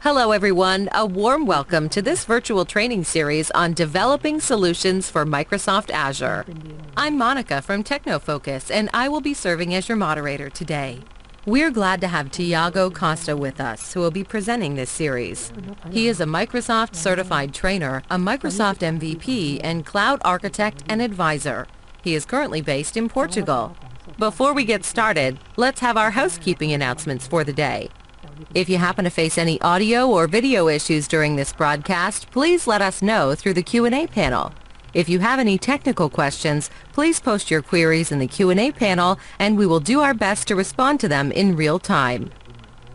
Hello everyone, a warm welcome to this virtual training series on developing solutions for Microsoft Azure. I'm Monica from TechnoFocus and I will be serving as your moderator today. We're glad to have Tiago Costa with us, who will be presenting this series. He is a Microsoft certified trainer, a Microsoft MVP, and cloud architect and advisor. He is currently based in Portugal. Before we get started, let's have our housekeeping announcements for the day. If you happen to face any audio or video issues during this broadcast, please let us know through the Q&A panel. If you have any technical questions, please post your queries in the Q&A panel and we will do our best to respond to them in real time.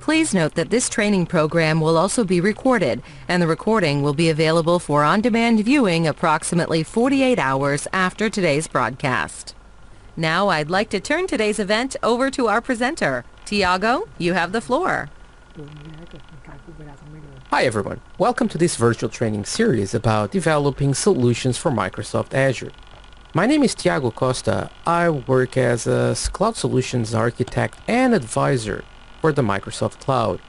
Please note that this training program will also be recorded, and the recording will be available for on-demand viewing approximately 48 hours after today's broadcast. Now I'd like to turn today's event over to our presenter. Tiago, you have the floor. Hi everyone, welcome to this virtual training series about developing solutions for Microsoft Azure. My name is Tiago Costa. I work as a cloud solutions architect and advisor for the Microsoft Cloud.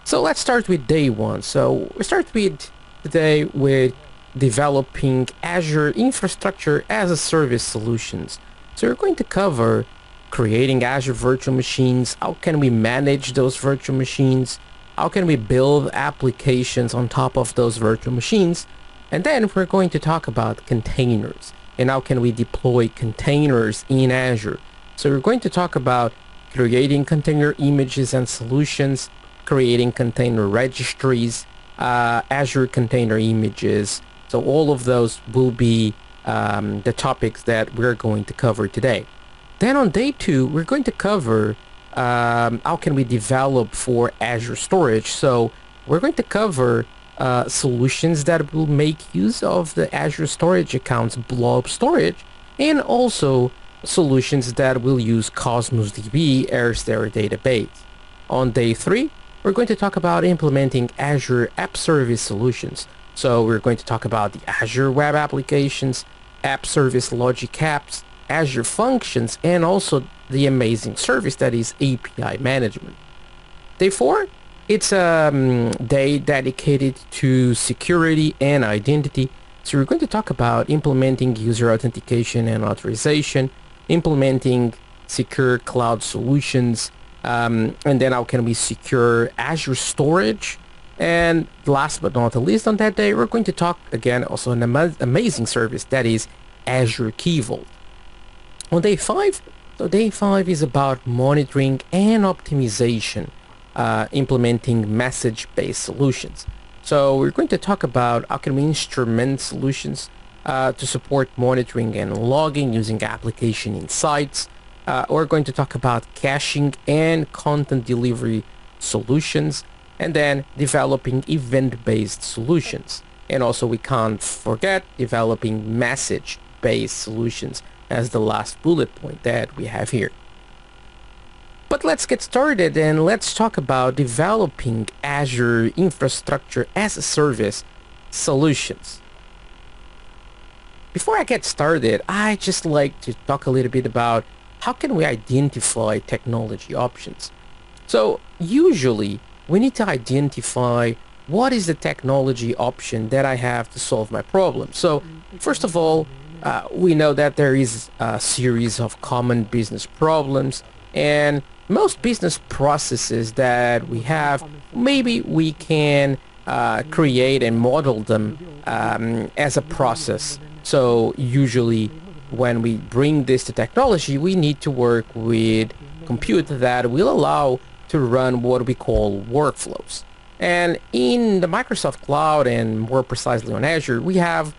So let's start with day one. So we start with today with developing Azure infrastructure as a service solutions. So we're going to cover creating Azure virtual machines. How can we manage those virtual machines? How can we build applications on top of those virtual machines? And then we're going to talk about containers and how can we deploy containers in Azure. So we're going to talk about creating container images and solutions, creating container registries, Azure container images. So all of those will be the topics that we're going to cover today. Then on day two, we're going to cover how can we develop for Azure storage. So we're going to cover solutions that will make use of the Azure storage accounts blob storage, and also solutions that will use Cosmos DB as their database. On day three, we're going to talk about implementing Azure App Service solutions. So we're going to talk about the Azure Web Applications, App Service Logic Apps, Azure Functions, and also the amazing service that is API management. Day 4, it's a day dedicated to security and identity. So we're going to talk about implementing user authentication and authorization, implementing secure cloud solutions, and then how can we secure Azure storage. And last but not least, on that day, we're going to talk again also an amazing service that is Azure Key Vault. On day 5, so day 5 is about monitoring and optimization, implementing message-based solutions. So we're going to talk about how can we instrument solutions to support monitoring and logging using application insights. We're going to talk about caching and content delivery solutions, and then developing event-based solutions. And also we can't forget developing message-based solutions as the last bullet point that we have here. But let's get started and let's talk about developing Azure infrastructure as a service solutions. Before I get started, I just like to talk a little bit about how can we identify technology options. So usually we need to identify what is the technology option that I have to solve my problem. So first of all, we know that there is a series of common business problems, and most business processes that we have, maybe we can create and model them as a process. So usually when we bring this to technology, we need to work with compute that will allow to run what we call workflows. And in the Microsoft Cloud, and more precisely on Azure, we have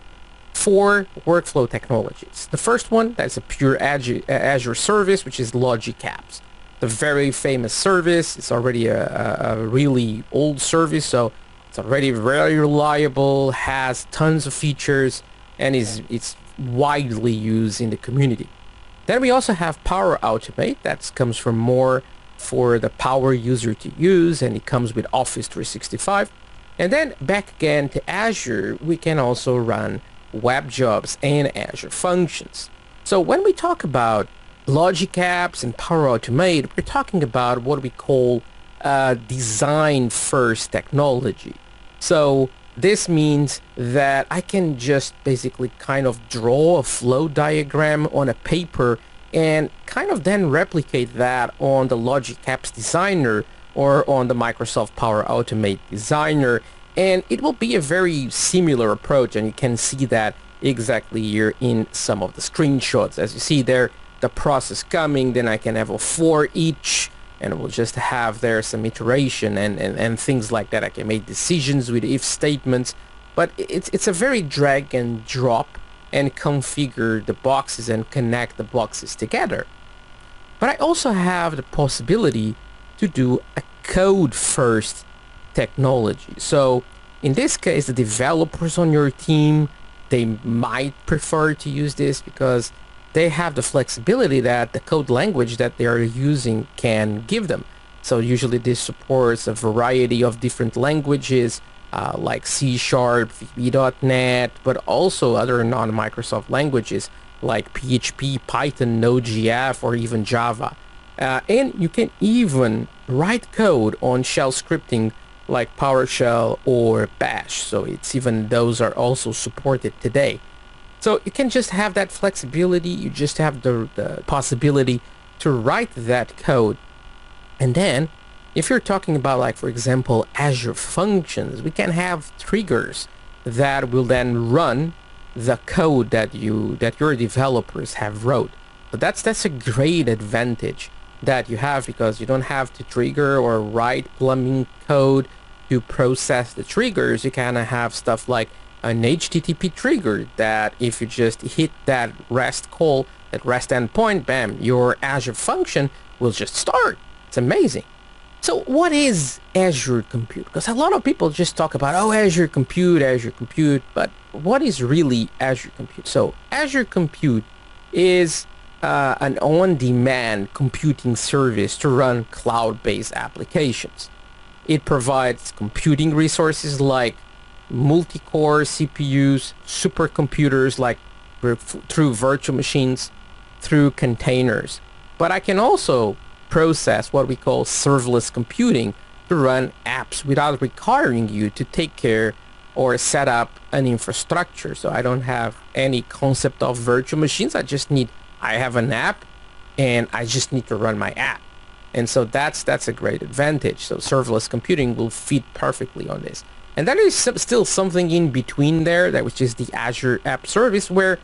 4 workflow technologies. The first one, that's a pure Azure service, which is Logic Apps. The very famous service. It's already a really old service, so it's already very reliable, has tons of features, and it's widely used in the community. Then we also have Power Automate. That comes from more for the power user to use, and it comes with Office 365. And then back again to Azure, we can also run web jobs and Azure Functions. So when we talk about Logic Apps and Power Automate, we're talking about what we call design first technology. So this means that I can just basically kind of draw a flow diagram on a paper and kind of then replicate that on the Logic Apps Designer or on the Microsoft Power Automate Designer, and it will be a very similar approach, and you can see that exactly here in some of the screenshots. As you see there, the process coming, then I can have a for each, and we'll just have there some iteration and things like that. I can make decisions with if statements, but it's a very drag and drop and configure the boxes and connect the boxes together. But I also have the possibility to do a code first technology. So in this case, the developers on your team, they might prefer to use this because they have the flexibility that the code language that they are using can give them. So usually this supports a variety of different languages like C#, VB.NET, but also other non-Microsoft languages like PHP, Python, Node.js, or even Java. And you can even write code on shell scripting like PowerShell or Bash. So it's even those are also supported today. So you can just have that flexibility. You just have the possibility to write that code. And then if you're talking about, like, for example, Azure functions, we can have triggers that will then run the code that your developers have wrote. But that's a great advantage that you have, because you don't have to trigger or write plumbing code to process the triggers. You kind of have stuff like an HTTP trigger that if you just hit that REST call, that REST endpoint, bam, your Azure function will just start. It's amazing. So what is Azure Compute? Because a lot of people just talk about, oh, Azure Compute, but what is really Azure Compute? So Azure Compute is an on-demand computing service to run cloud-based applications. It provides computing resources like multi-core CPUs, supercomputers like through virtual machines, through containers. But I can also process what we call serverless computing to run apps without requiring you to take care or set up an infrastructure. So I don't have any concept of virtual machines. I have an app and I just need to run my app. And so that's a great advantage. So serverless computing will fit perfectly on this. And there is still something in between there, which is the Azure App Service, where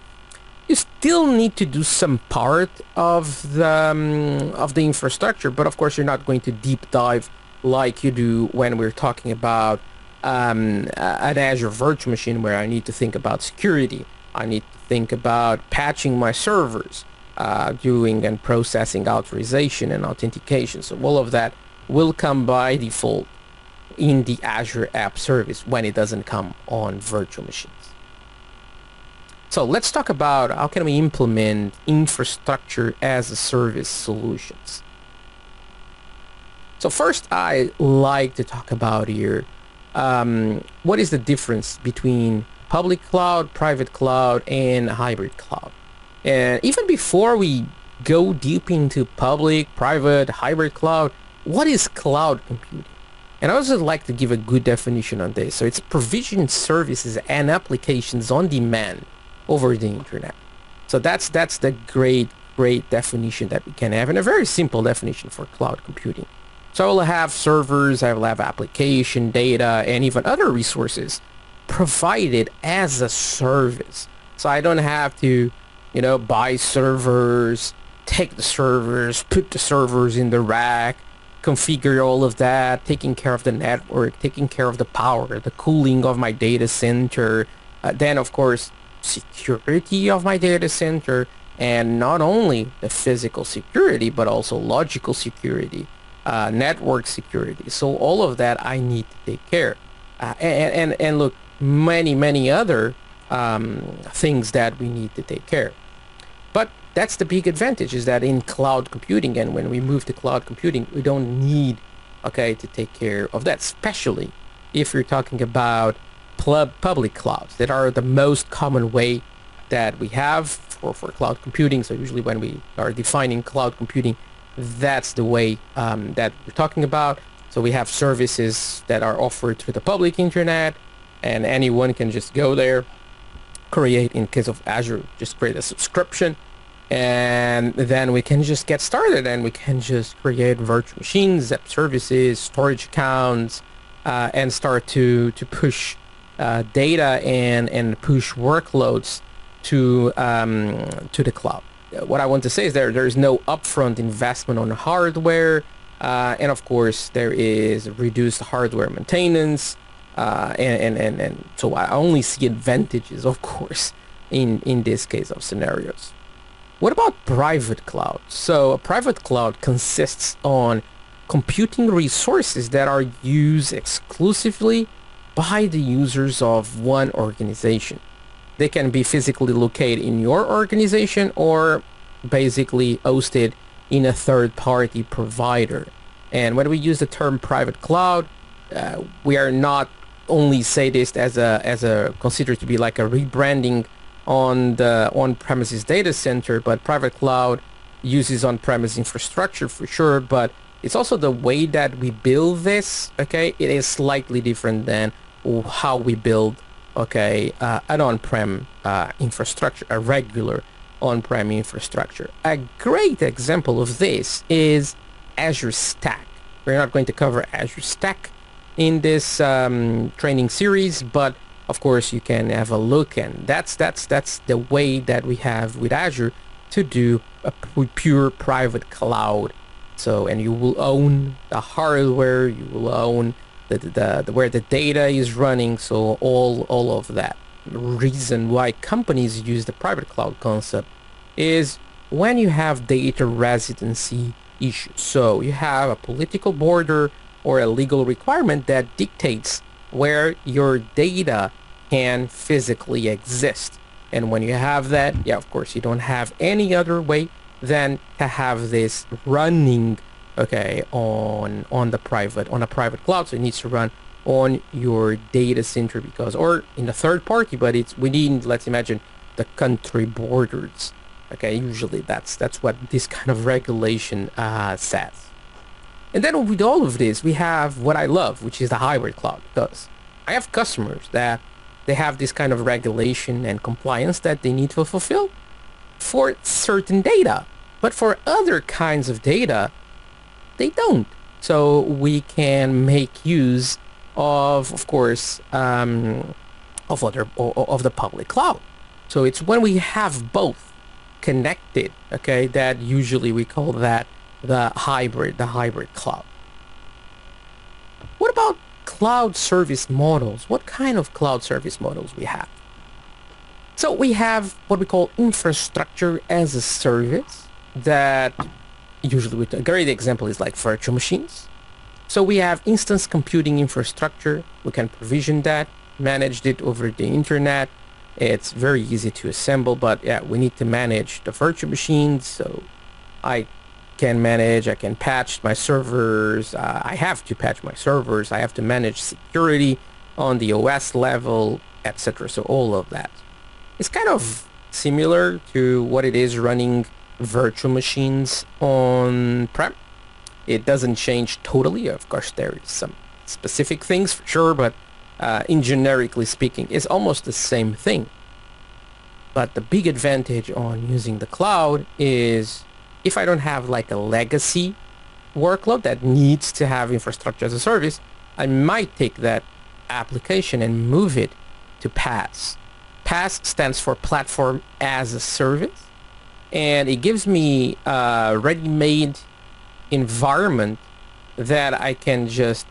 you still need to do some part of the infrastructure, but of course you're not going to deep dive like you do when we're talking about an Azure virtual machine, where I need to think about security. I need to think about patching my servers, doing and processing authorization and authentication. So all of that will come by default in the Azure App Service when it doesn't come on virtual machines. So let's talk about how can we implement infrastructure as a service solutions. So first, I like to talk about here what is the difference between public cloud, private cloud, and hybrid cloud. And even before we go deep into public, private, hybrid cloud, what is cloud computing? And I also like to give a good definition on this. So it's provision services and applications on demand over the internet. So that's the great definition that we can have, and a very simple definition for cloud computing. So I will have servers, I will have application data, and even other resources provided as a service. So I don't have to, buy servers, take the servers, put the servers in the rack, configure all of that, taking care of the network, taking care of the power, the cooling of my data center, then of course security of my data center, and not only the physical security but also logical security, network security. So all of that I need to take care, and look, many other things that we need to take care. But that's the big advantage, is that in cloud computing, and when we move to cloud computing, we don't need to take care of that, especially if you're talking about public clouds that are the most common way that we have for cloud computing. So usually when we are defining cloud computing, that's the way that we're talking about. So we have services that are offered through the public internet, and anyone can just go there, create, in case of Azure, just create a subscription, and then we can just get started, and we can just create virtual machines, app services, storage accounts, and start to push data and push workloads to the cloud. What I want to say is there is no upfront investment on hardware, and of course there is reduced hardware maintenance, and so I only see advantages, of course, in this case of scenarios. What about private cloud? So a private cloud consists on computing resources that are used exclusively by the users of one organization. They can be physically located in your organization or basically hosted in a third-party provider. And when we use the term private cloud, we are not only say this as a considered to be like a rebranding on the on-premises data center, but private cloud uses on-premise infrastructure for sure, but it's also the way that we build this. Okay, it is slightly different than how we build, okay, an on-prem infrastructure, a regular on-prem infrastructure. A great example of this is Azure Stack. We're not going to cover Azure Stack in this training series, but of course you can have a look, and that's the way that we have with Azure to do a pure private cloud. So, and you will own the hardware, you will own the where the data is running, so all of that. The reason why companies use the private cloud concept is when you have data residency issues. So you have a political border or a legal requirement that dictates where your data can physically exist. And when you have that, yeah, of course, you don't have any other way than to have this running, okay, on a private cloud. So it needs to run on your data center, because, or in a third party, but it's within, let's imagine, the country borders. Okay, usually that's what this kind of regulation says. And then with all of this, we have what I love, which is the hybrid cloud, because I have customers that they have this kind of regulation and compliance that they need to fulfill for certain data, but for other kinds of data, they don't. So we can make use of course, of the public cloud. So it's when we have both connected, okay, that usually we call that the hybrid cloud. What about cloud service models? What kind of cloud service models we have? So we have what we call infrastructure as a service, that usually with a great example is like virtual machines. So we have instance computing infrastructure. We can provision that, manage it over the internet. It's very easy to assemble, but yeah, we need to manage the virtual machines. So I can patch my servers. I have to patch my servers. I have to manage security on the OS level, etc. So all of that. It's kind of similar to what it is running virtual machines on-prem. It doesn't change totally. Of course, there is some specific things for sure, but in generically speaking, it's almost the same thing. But the big advantage on using the cloud is if I don't have like a legacy workload that needs to have infrastructure as a service, I might take that application and move it to PaaS. PaaS stands for Platform as a Service, and it gives me a ready-made environment that I can just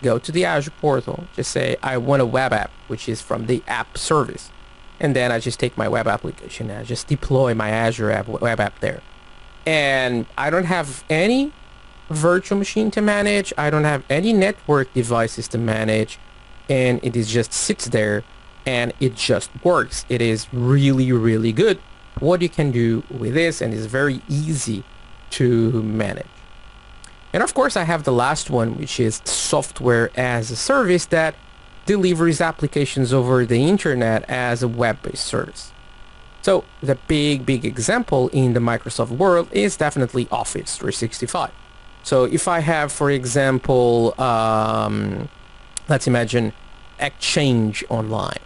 go to the Azure portal, just say I want a web app, which is from the app service, and then I just take my web application and I just deploy my Azure web app there. And I don't have any virtual machine to manage, I don't have any network devices to manage, and it is just sits there and it just works. It is really, really good what you can do with this, and it's very easy to manage. And of course I have the last one, which is software as a service that delivers applications over the internet as a web-based service. So the big example in the Microsoft world is definitely Office 365. So if I have, for example, let's imagine Exchange Online.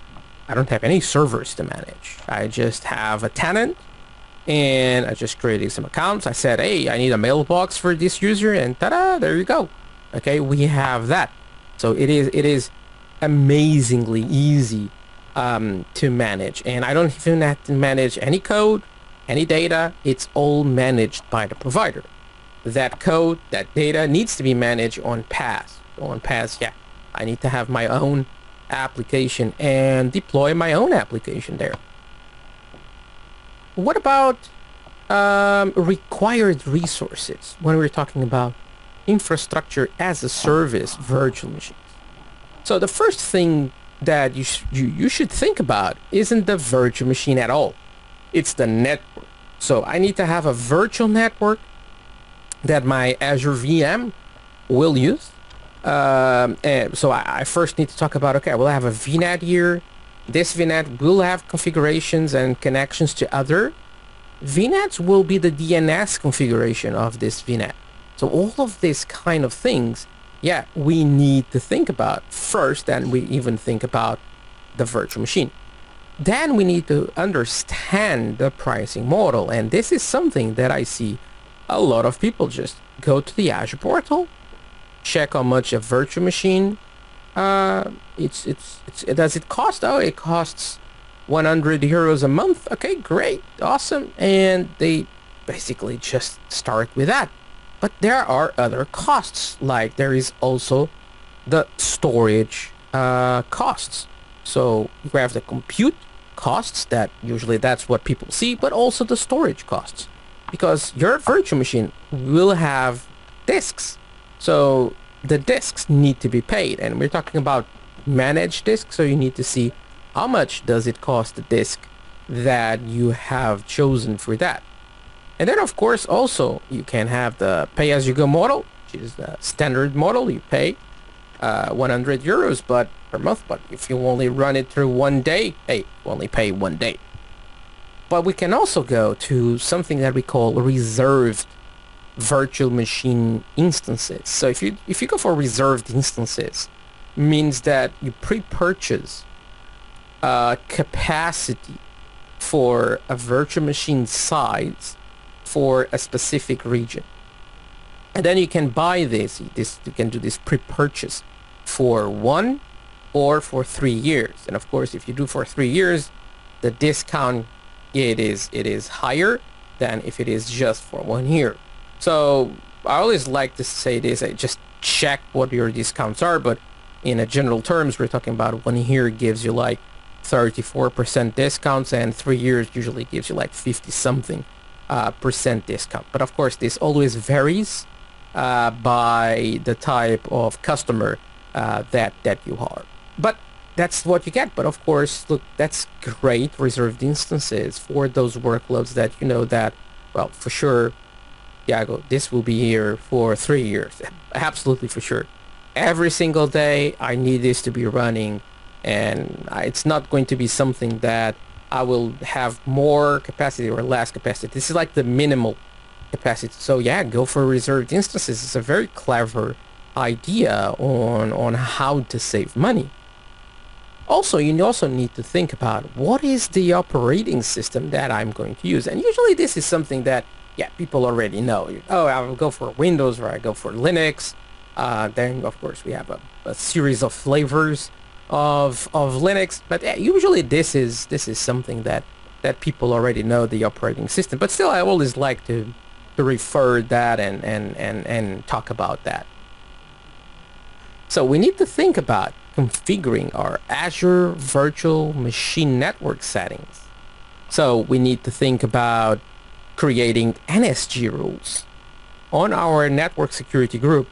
I don't have any servers to manage. I just have a tenant and I just created some accounts. I said, hey, I need a mailbox for this user, and ta-da, there you go. Okay, we have that. So it is amazingly easy to manage, and I don't even have to manage any code, any data. It's all managed by the provider. That code, that data needs to be managed on PaaS. On PaaS, yeah, I need to have my own application and deploy my own application there. What about required resources when we're talking about infrastructure as a service virtual machines? So the first thing that you should think about isn't the virtual machine at all. It's the network. So I need to have a virtual network that my Azure VM will use. And so I first need to talk about, okay, we'll have a VNet here. This VNet will have configurations and connections to other VNets. Will be the DNS configuration of this VNet. So all of these kind of things, yeah, we need to think about first, and we even think about the virtual machine. Then we need to understand the pricing model, and this is something that I see a lot of people just go to the Azure portal, check how much a virtual machine does it cost. Oh, it costs 100 euros a month. Okay, great, awesome. And they basically just start with that. But there are other costs, like there is also the storage costs. So you have the compute costs, that usually that's what people see, but also the storage costs, because your virtual machine will have disks. So the disks need to be paid, and we're talking about managed disks, so you need to see how much does it cost the disk that you have chosen for that. And then of course also you can have the pay-as-you-go model, which is the standard model. You pay 100 euros per month, but if you only run it through one day, hey, you only pay 1 day. But we can also go to something that we call reserved virtual machine instances. So if you go for reserved instances, means that you pre-purchase capacity for a virtual machine size for a specific region, and then you can buy this. You can do this pre-purchase for 1 or for 3 years. And of course, if you do for 3 years, the discount it is higher than if it is just for 1 year. So I always like to say this: I just check what your discounts are, but in a general terms, we're talking about 1 year gives you like 34% discounts, and 3 years usually gives you like 50 something percent discount. But of course, this always varies by the type of customer that you are. But that's what you get. But of course, look, that's great reserved instances for those workloads that you know that, well, for sure, Iago, this will be here for 3 years. Absolutely, for sure. Every single day, I need this to be running, and it's not going to be something that I will have more capacity or less capacity. This is like the minimal capacity. So yeah, go for reserved instances. It's a very clever idea on how to save money. Also, you also need to think about what is the operating system that I'm going to use. And usually this is something that, yeah, people already know. Oh, I will go for Windows, or I go for Linux. Then of course we have a series of flavors of Linux, but yeah, usually this is something that people already know, the operating system. But still, I always like to refer that and talk about that. So we need to think about configuring our Azure virtual machine network settings. So we need to think about creating NSG rules on our network security group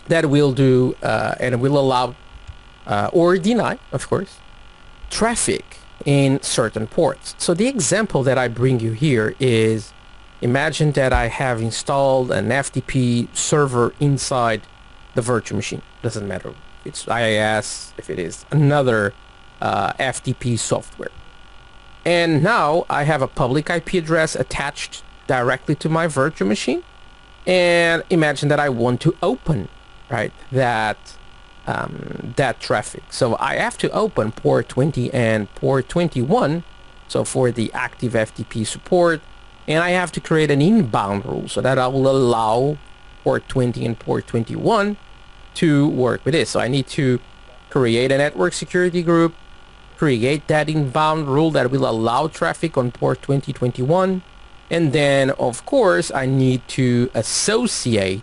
that will do and will allow or deny, of course, traffic in certain ports. So the example that I bring you here is, imagine that I have installed an FTP server inside the virtual machine. Doesn't matter if it's IaaS, if it is another FTP software. And now I have a public IP address attached directly to my virtual machine. and imagine that I want to open, right, that traffic. So I have to open port 20 and port 21, so for the active FTP support, and I have to create an inbound rule so that I will allow port 20 and port 21 to work with this. So I need to create a network security group, create that inbound rule that will allow traffic on port 2021, and then of course I need to associate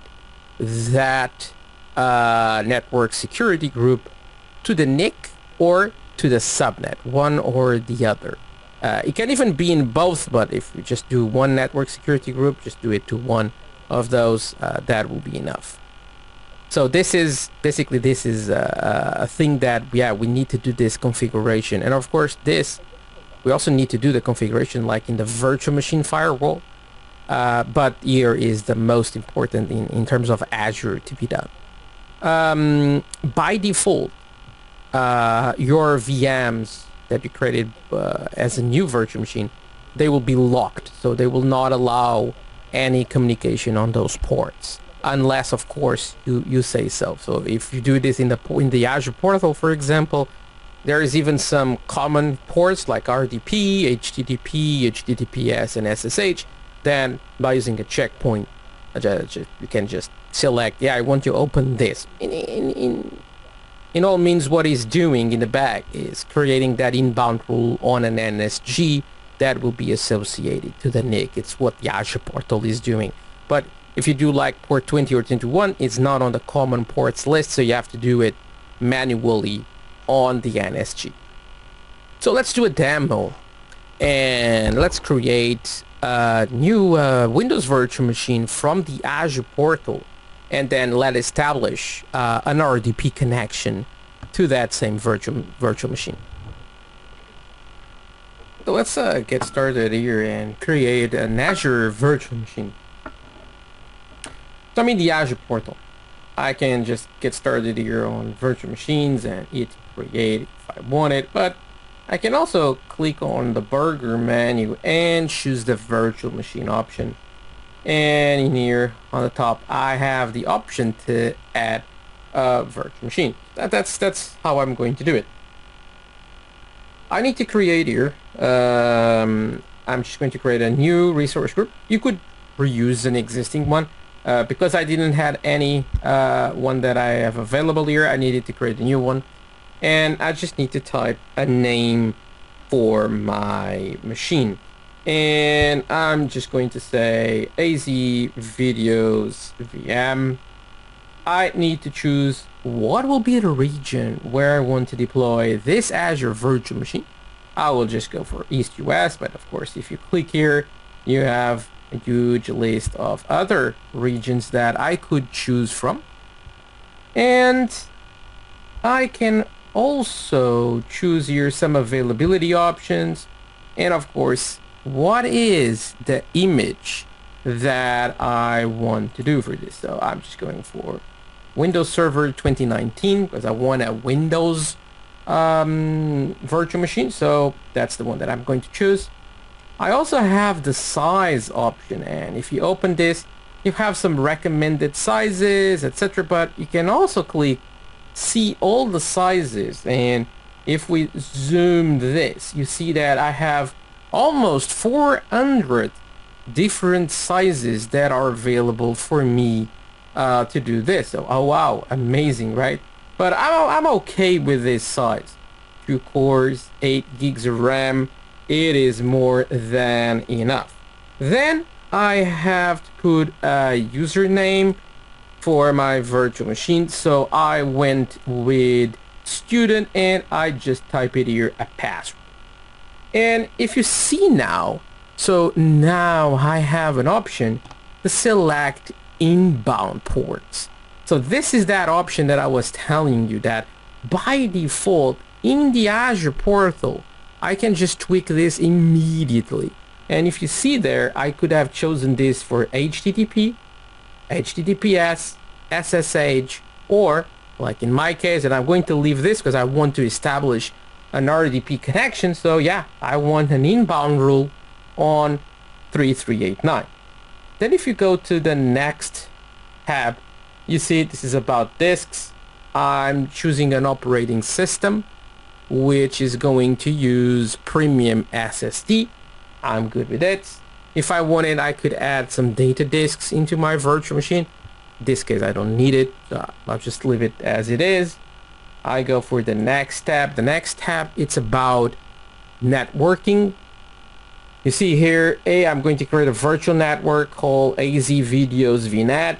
that network security group to the NIC or to the subnet, one or the other. It can even be in both, but if you just do one network security group, just do it to one of those, that will be enough. So this is basically a thing that, yeah, we need to do this configuration. And of course we also need to do the configuration like in the virtual machine firewall, but here is the most important in terms of Azure to be done. By default, your VMs that you created as a new virtual machine, they will be locked, so they will not allow any communication on those ports unless of course you say so. So if you do this in the Azure portal, for example, there is even some common ports like RDP, HTTP, HTTPS, and SSH. Then by using a checkpoint, you can just select, yeah, I want to open this. In all means, what he's doing in the back is creating that inbound rule on an NSG that will be associated to the NIC. It's what the Azure portal is doing. But if you do like port 20 or 21, it's not on the common ports list, so you have to do it manually on the NSG. So let's do a demo, and let's create a new Windows virtual machine from the Azure portal, and then let's establish an RDP connection to that same virtual machine. So let's get started here and create an Azure virtual machine. So I'm in the Azure portal. I can just get started here on virtual machines and hit create if I want it, but I can also click on the burger menu and choose the virtual machine option. And in here on the top, I have the option to add a virtual machine. That's how I'm going to do it. I need to create here. I'm just going to create a new resource group. You could reuse an existing one. Because I didn't have any one that I have available here, I needed to create a new one. And I just need to type a name for my machine. And I'm just going to say AZ Videos VM. I need to choose what will be the region where I want to deploy this Azure virtual machine. I will just go for East US, but of course if you click here, you have a huge list of other regions that I could choose from. And I can also choose here some availability options, and of course what is the image that I want to do for this. So I'm just going for Windows Server 2019 because I want a Windows virtual machine, so that's the one that I'm going to choose. I also have the size option, and if you open this, you have some recommended sizes, etc. But you can also click see all the sizes, and if we zoom this, you see that I have almost 400 different sizes that are available for me to do this. So, oh wow, amazing, right? But I'm okay with this size. 2 cores, 8 gigs of RAM. It is more than enough. Then I have to put a username for my virtual machine. So I went with student and I just type it here, a password. And if you see now, so now I have an option to select inbound ports. So this is that option that I was telling you that by default in the Azure portal, I can just tweak this immediately. And if you see there, I could have chosen this for HTTP, HTTPS, SSH, or like in my case, and I'm going to leave this because I want to establish an RDP connection. So yeah, I want an inbound rule on 3389. Then if you go to the next tab, you see this is about disks. I'm choosing an operating system which is going to use premium SSD. I'm good with it. If I wanted, I could add some data disks into my virtual machine. In this case, I don't need it, so I'll just leave it as it is. I go for the next tab. The next tab, it's about networking. You see here, I'm going to create a virtual network called AZ Videos VNet.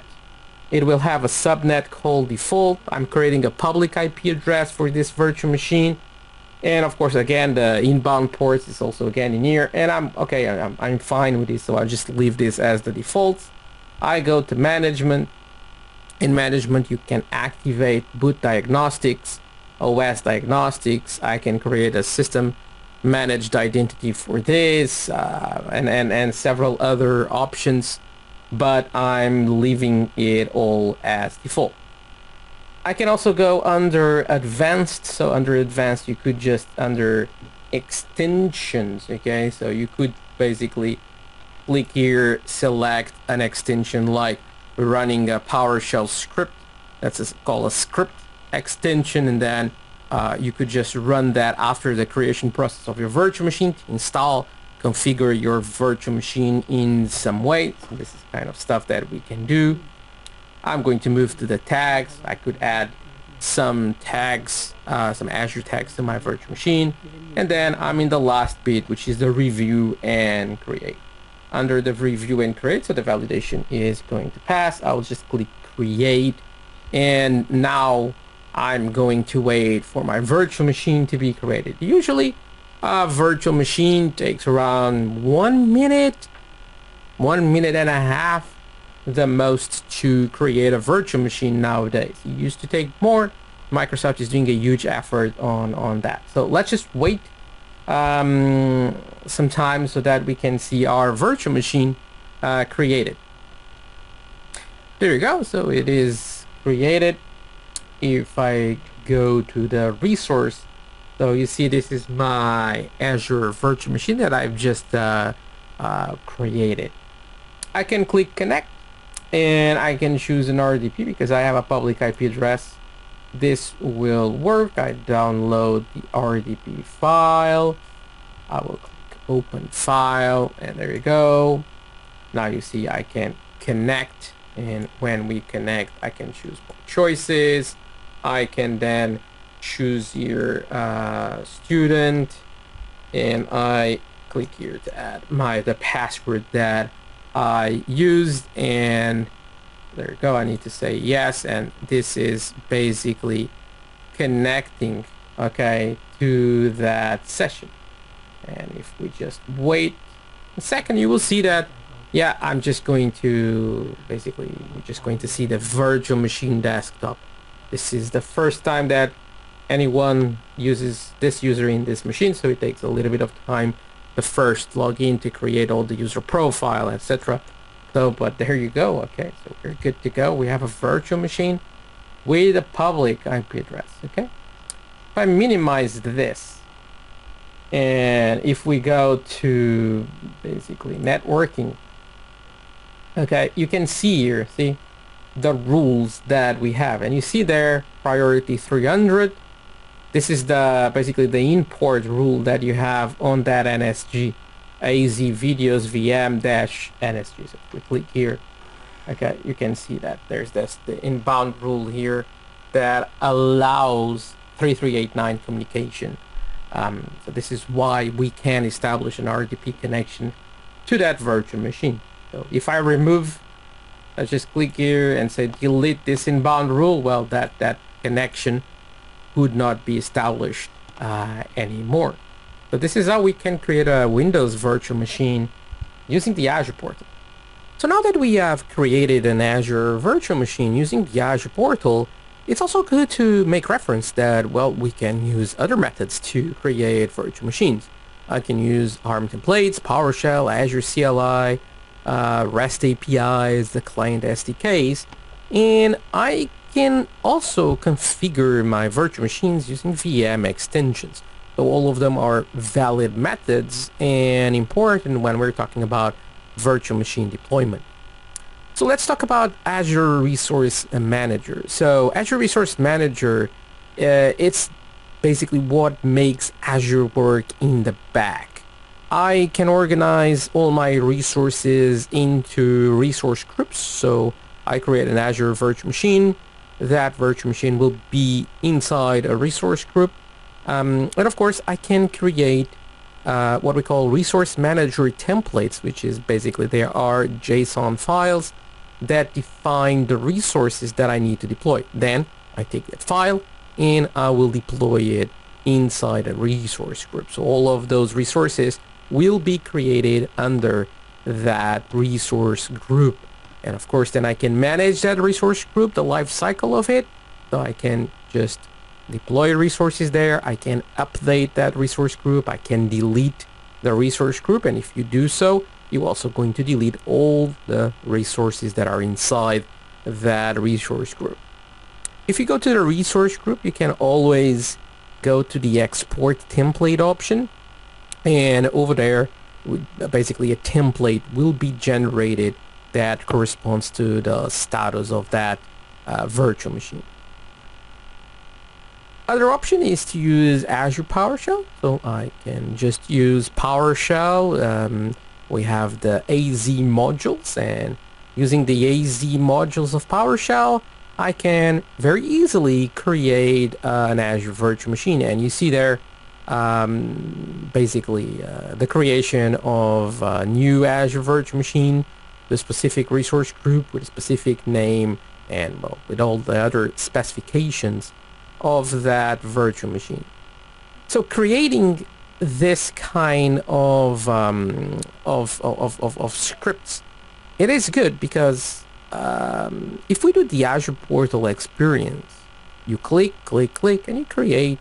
It will have a subnet called default. I'm creating a public IP address for this virtual machine. And of course, again, the inbound ports is also again in here. And I'm fine with this, so I'll just leave this as the default. I go to management. In management, you can activate boot diagnostics, OS diagnostics. I can create a system managed identity for this, and several other options, but I'm leaving it all as default. I can also go under advanced. So under advanced, you could just under extensions. Okay, so you could basically click here, select an extension like running a PowerShell script. That's called a script extension, and then you could just run that after the creation process of your virtual machine to install, configure your virtual machine in some way. So this is kind of stuff that we can do. I'm going to move to the tags. I could add some tags, some Azure tags to my virtual machine. And then I'm in the last bit, which is the review and create. Under the review and create, so the validation is going to pass. I'll just click create. And now I'm going to wait for my virtual machine to be created. Usually a virtual machine takes around 1 minute, 1 minute and a half the most to create a virtual machine nowadays. It used to take more. Microsoft is doing a huge effort on that. So let's just wait some time so that we can see our virtual machine created. There you go. So it is created. If I go to the resource, so you see this is my Azure virtual machine that I've just created. I can click connect, and I can choose an RDP because I have a public IP address. This will work. I download the RDP file. I will click open file, and there you go. Now you see I can connect, and when we connect, I can choose more choices. I can then choose here student, and I click here to add the password that I used, and there you go. I need to say yes, and this is basically connecting, okay, to that session. And if we just wait a second, you will see that, yeah, I'm just going to basically, we're just going to see the virtual machine desktop. This is the first time that anyone uses this user in this machine, so it takes a little bit of time to first log in to create all the user profile, etc. So, but there you go. Okay, so we're good to go. We have a virtual machine with a public IP address. Okay, if I minimize this, and if we go to basically networking, okay, you can see here, see the rules that we have, and you see there priority 300. This is the basically the import rule that you have on that NSG, AZ Videos VM-NSG. So if we click here, okay, you can see that there's the inbound rule here that allows 3389 communication. So this is why we can establish an RDP connection to that virtual machine. So if I remove, let's just click here and say delete this inbound rule, well, that connection would not be established anymore. So this is how we can create a Windows virtual machine using the Azure portal. So now that we have created an Azure virtual machine using the Azure portal, it's also good to make reference that, well, we can use other methods to create virtual machines. I can use ARM templates, PowerShell, Azure CLI, REST APIs, the client SDKs, and I can also configure my virtual machines using VM extensions. So all of them are valid methods and important when we're talking about virtual machine deployment. So let's talk about Azure Resource Manager. So Azure Resource Manager, it's basically what makes Azure work in the back. I can organize all my resources into resource groups. So I create an Azure virtual machine. That virtual machine will be inside a resource group. And of course, I can create what we call resource manager templates, which is basically there are JSON files that define the resources that I need to deploy. Then I take that file and I will deploy it inside a resource group. So all of those resources will be created under that resource group. And of course, then I can manage that resource group, the life cycle of it. So I can just deploy resources there. I can update that resource group. I can delete the resource group. And if you do so, you're also going to delete all the resources that are inside that resource group. If you go to the resource group, you can always go to the export template option. And over there, basically a template will be generated that corresponds to the status of that virtual machine. Other option is to use Azure PowerShell. So I can just use PowerShell. We have the AZ modules, and using the AZ modules of PowerShell, I can very easily create an Azure virtual machine. And you see there basically the creation of a new Azure virtual machine, the specific resource group with a specific name, and well, with all the other specifications of that virtual machine. So creating this kind of scripts, it is good because if we do the Azure portal experience, you click, and you create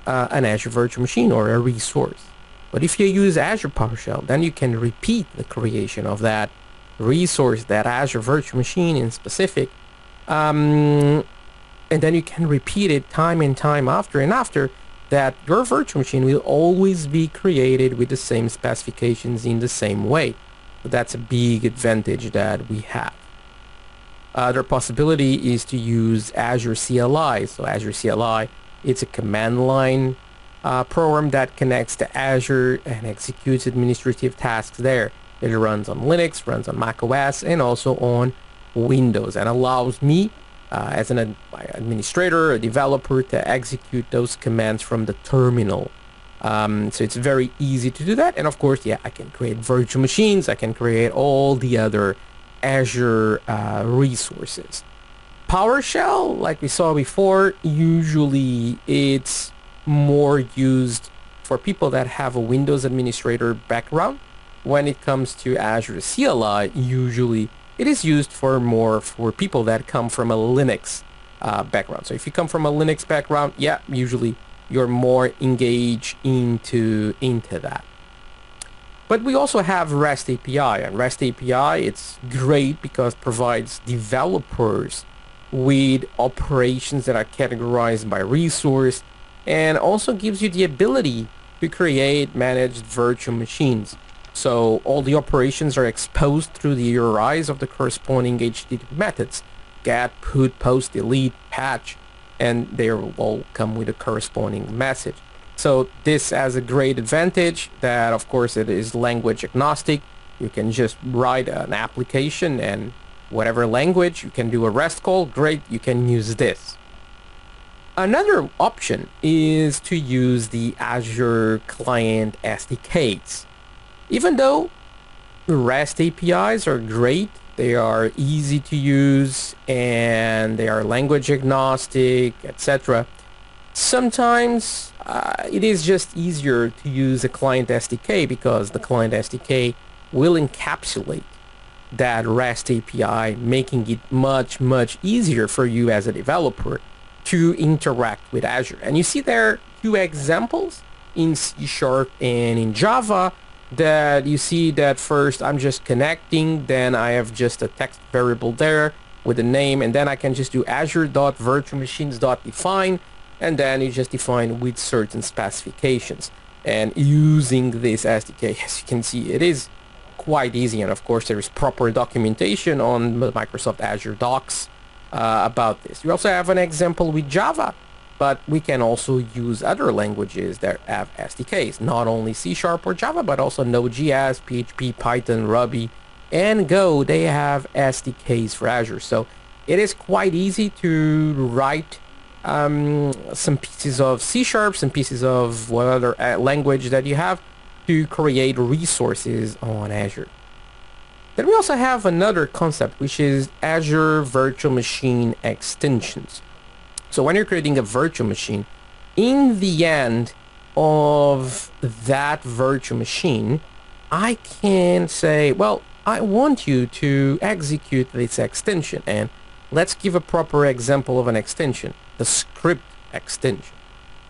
an Azure virtual machine or a resource. But if you use Azure PowerShell, then you can repeat the creation of that resource, that Azure virtual machine in specific, and then you can repeat it time and time after that your virtual machine will always be created with the same specifications in the same way. So that's a big advantage that we have. Other possibility is to use Azure CLI. So Azure CLI, it's a command line program that connects to Azure and executes administrative tasks there. It runs on Linux, runs on Mac OS, and also on Windows, and allows me as an administrator, a developer, to execute those commands from the terminal. So it's very easy to do that. And of course, yeah, I can create virtual machines. I can create all the other Azure resources. PowerShell, like we saw before, usually it's more used for people that have a Windows administrator background. When it comes to Azure CLI, usually it is used for people that come from a Linux background. So if you come from a Linux background, yeah, usually you're more engaged into that. But we also have REST API, and REST API, it's great because it provides developers with operations that are categorized by resource, and also gives you the ability to create managed virtual machines. So all the operations are exposed through the URIs of the corresponding HTTP methods: get, put, post, delete, patch, and they will all come with a corresponding message. So this has a great advantage that, of course, it is language agnostic. You can just write an application and whatever language, you can do a REST call, great, you can use this. Another option is to use the Azure Client SDKs. Even though REST APIs are great, they are easy to use and they are language agnostic, etc. Sometimes it is just easier to use a client SDK because the client SDK will encapsulate that REST API, making it much easier for you as a developer to interact with Azure. And you see there two examples in C# and in Java that you see that first I'm just connecting, then I have just a text variable there with a name, and then I can just do azure.virtualmachines.define, and then you just define with certain specifications. And using this SDK, as you can see, it is quite easy, and of course there is proper documentation on the Microsoft Azure Docs about this. We also have an example with Java, but we can also use other languages that have SDKs, not only C# or Java, but also Node.js, PHP, Python, Ruby, and Go. They have SDKs for Azure. So it is quite easy to write some pieces of C#, some pieces of what other language that you have to create resources on Azure. Then we also have another concept, which is Azure Virtual Machine extensions. So when you're creating a virtual machine, in the end of that virtual machine, I can say, well, I want you to execute this extension, and let's give a proper example of an extension, the script extension.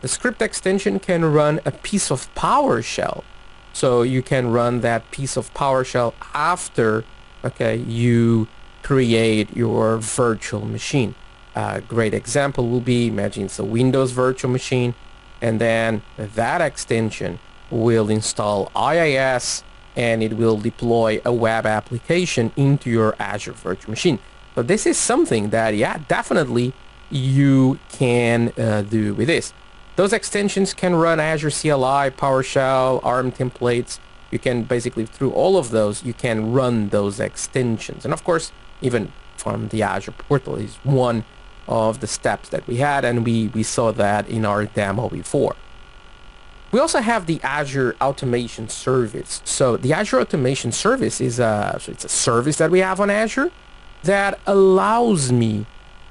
The script extension can run a piece of PowerShell. So you can run that piece of PowerShell after, okay, you create your virtual machine. A great example will be, imagine it's a Windows virtual machine, and then that extension will install IaaS, and it will deploy a web application into your Azure virtual machine. So this is something that, yeah, definitely you can do with this. Those extensions can run Azure CLI, PowerShell, ARM templates. You can basically, through all of those, you can run those extensions. And of course, even from the Azure portal is one of the steps that we had, and we saw that in our demo before. We also have the Azure Automation Service. So the Azure Automation Service is it's a service that we have on Azure that allows me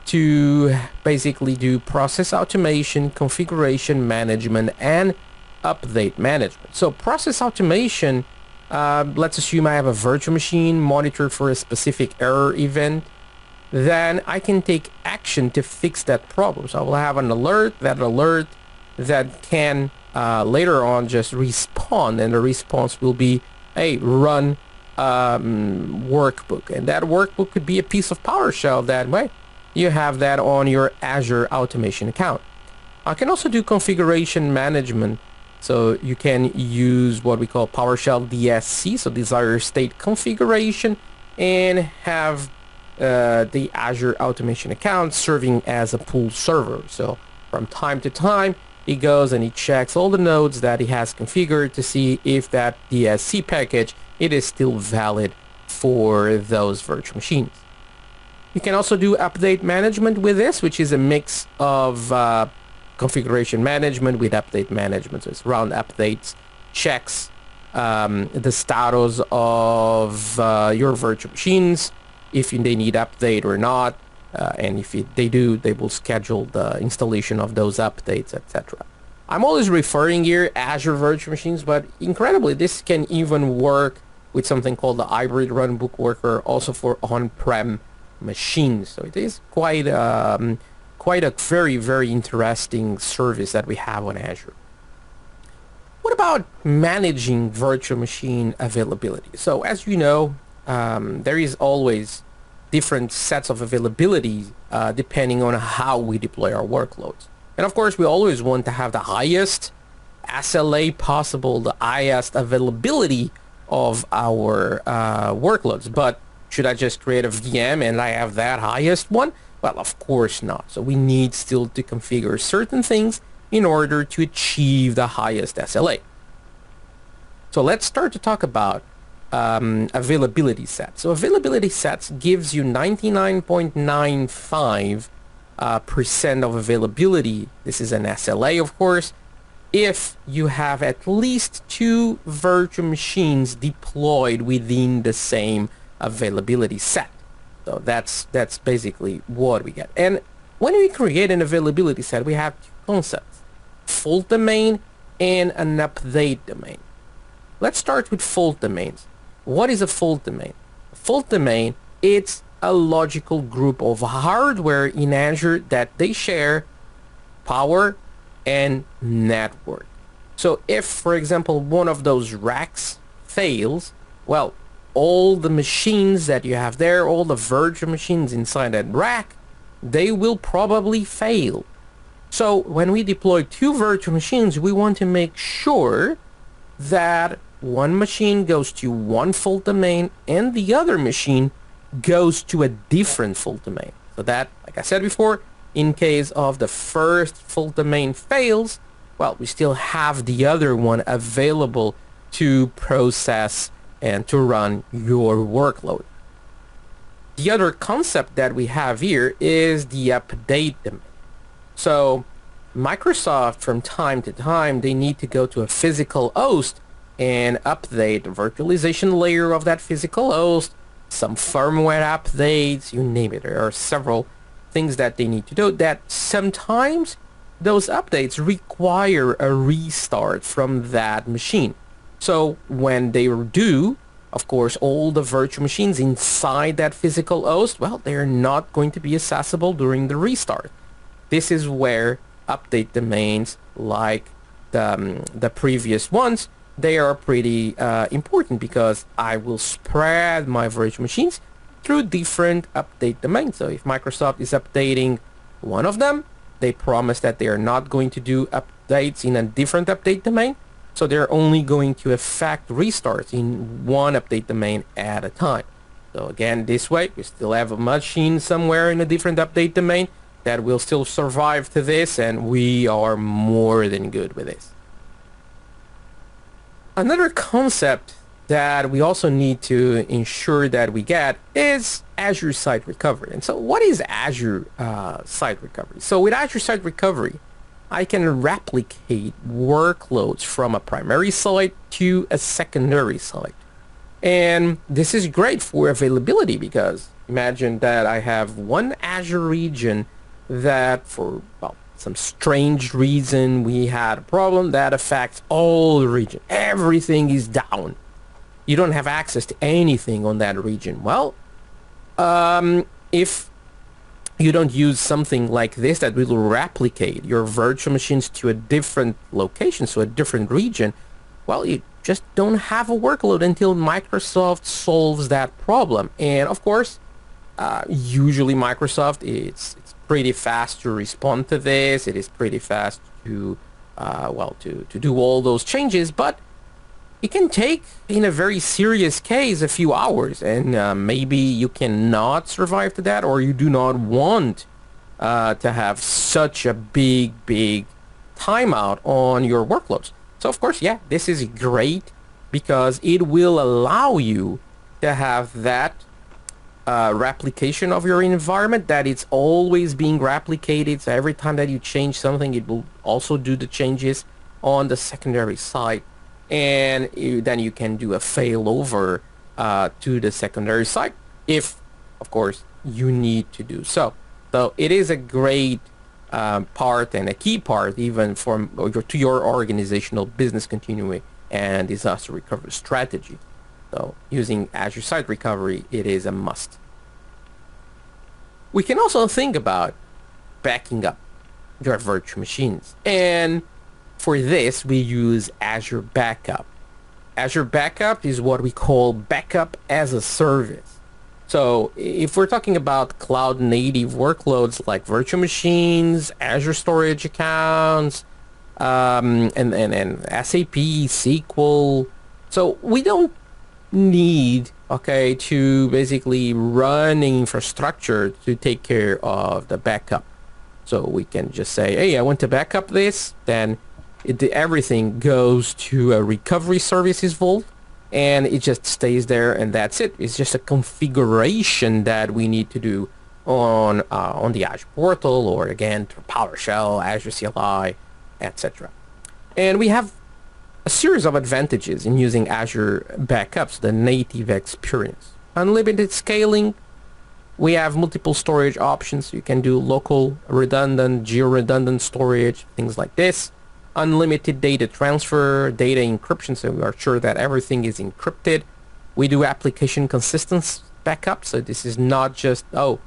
to basically do process automation, configuration management, and update management. So process automation, let's assume I have a virtual machine monitored for a specific error event. Then I can take action to fix that problem. So I will have an alert that can later on just respond, and the response will be a run workbook, and that workbook could be a piece of PowerShell. That way you have that on your Azure Automation account. I can also do configuration management, so you can use what we call PowerShell DSC, so desired state configuration, and have the Azure Automation account serving as a pool server. So from time to time he goes and he checks all the nodes that he has configured to see if that DSC package it is still valid for those virtual machines. You can also do update management with this, which is a mix of configuration management with update management. So it's around updates, checks the status of your virtual machines, if they need update or not, and if they do, they will schedule the installation of those updates, etc. I'm always referring here Azure virtual machines, but incredibly, this can even work with something called the hybrid runbook worker, also for on-prem machines. So it is quite a very, very interesting service that we have on Azure. What about managing virtual machine availability? So as you know, there is always different sets of availability depending on how we deploy our workloads. And of course, we always want to have the highest SLA possible, the highest availability of our workloads. But should I just create a VM and I have that highest one? Well, of course not. So we need still to configure certain things in order to achieve the highest SLA. So let's start to talk about availability sets. So availability sets gives you 99.95% of availability. This is an SLA, of course, if you have at least 2 virtual machines deployed within the same availability set. So that's basically what we get. And when we create an availability set, we have 2 concepts: fault domain and an update domain. Let's start with fault domains. What is a fault domain? A fault domain, it's a logical group of hardware in Azure that they share power and network. So if, for example, one of those racks fails, well, all the machines that you have there, all the virtual machines inside that rack, they will probably fail. So when we deploy 2 virtual machines, we want to make sure that one machine goes to one fault domain and the other machine goes to a different fault domain. So that, like I said before, in case of the first fault domain fails, well, we still have the other one available to process and to run your workload. The other concept that we have here is the update domain. So Microsoft, from time to time, they need to go to a physical host and update the virtualization layer of that physical host, some firmware updates, you name it. There are several things that they need to do that sometimes those updates require a restart from that machine. So when they do, of course, all the virtual machines inside that physical host, well, they're not going to be accessible during the restart. This is where update domains like the previous ones, they are pretty important, because I will spread my virtual machines through different update domains. So if Microsoft is updating one of them, they promise that they are not going to do updates in a different update domain. So they're only going to affect restarts in one update domain at a time. So again, this way, we still have a machine somewhere in a different update domain that will still survive to this, and we are more than good with this. Another concept that we also need to ensure that we get is Azure Site Recovery. And so what is Azure Site Recovery? So with Azure Site Recovery, I can replicate workloads from a primary site to a secondary site. And this is great for availability, because imagine that I have one Azure region that for, well, some strange reason we had a problem that affects all the region. Everything is down. You don't have access to anything on that region. Well, if you don't use something like this that will replicate your virtual machines to a different location, so a different region, well, you just don't have a workload until Microsoft solves that problem. And of course, usually Microsoft, it's pretty fast to respond to this. It is pretty fast to, to do all those changes, but it can take, in a very serious case, a few hours, and maybe you cannot survive to that, or you do not want to have such a big timeout on your workloads. So of course, yeah, this is great, because it will allow you to have that replication of your environment, that it's always being replicated. So every time that you change something, it will also do the changes on the secondary site. And then you can do a failover to the secondary site if, of course, you need to do so. So it is a great part, and a key part even to your organizational business continuity and disaster recovery strategy. So using Azure Site Recovery, it is a must. We can also think about backing up your virtual machines, and for this, we use Azure Backup. Azure Backup is what we call backup as a service. So if we're talking about cloud native workloads like virtual machines, Azure storage accounts, and SAP, SQL, so we don't need, okay, to basically run infrastructure to take care of the backup. So we can just say, hey, I want to back up this, then everything goes to a recovery services vault, and it just stays there, and that's it. It's just a configuration that we need to do on the Azure portal, or again through PowerShell, Azure CLI, etc. And we have a series of advantages in using Azure Backups, the native experience. Unlimited scaling. We have multiple storage options. You can do local, redundant, geo-redundant storage, things like this. Unlimited data transfer, data encryption, so we are sure that everything is encrypted. We do application consistency backup, so this is not just, oh,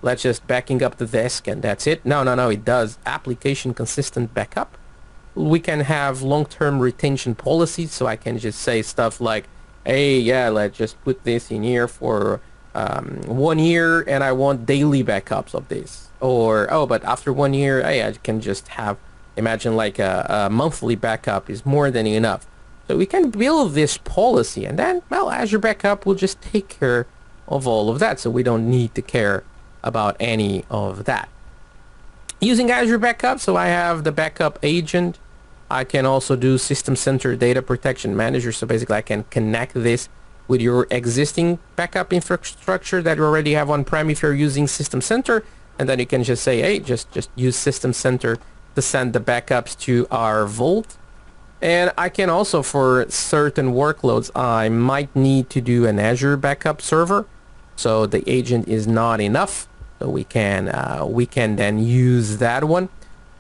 let's just backing up the disk and that's it. No, it does application consistent backup. We can have long-term retention policies, so I can just say stuff like, hey, yeah, let's just put this in here for 1 year, and I want daily backups of this. Or, oh, but after 1 year, hey, I can just have, imagine like a monthly backup is more than enough. So we can build this policy, and then, well, Azure Backup will just take care of all of that, so we don't need to care about any of that. Using Azure Backup, so I have the backup agent. I can also do System Center Data Protection Manager, so basically I can connect this with your existing backup infrastructure that you already have on-prem if you're using System Center, and then you can just say, hey, just use System Center to send the backups to our Vault. And I can also, for certain workloads, I might need to do an Azure backup server, so the agent is not enough, so we can then use that one.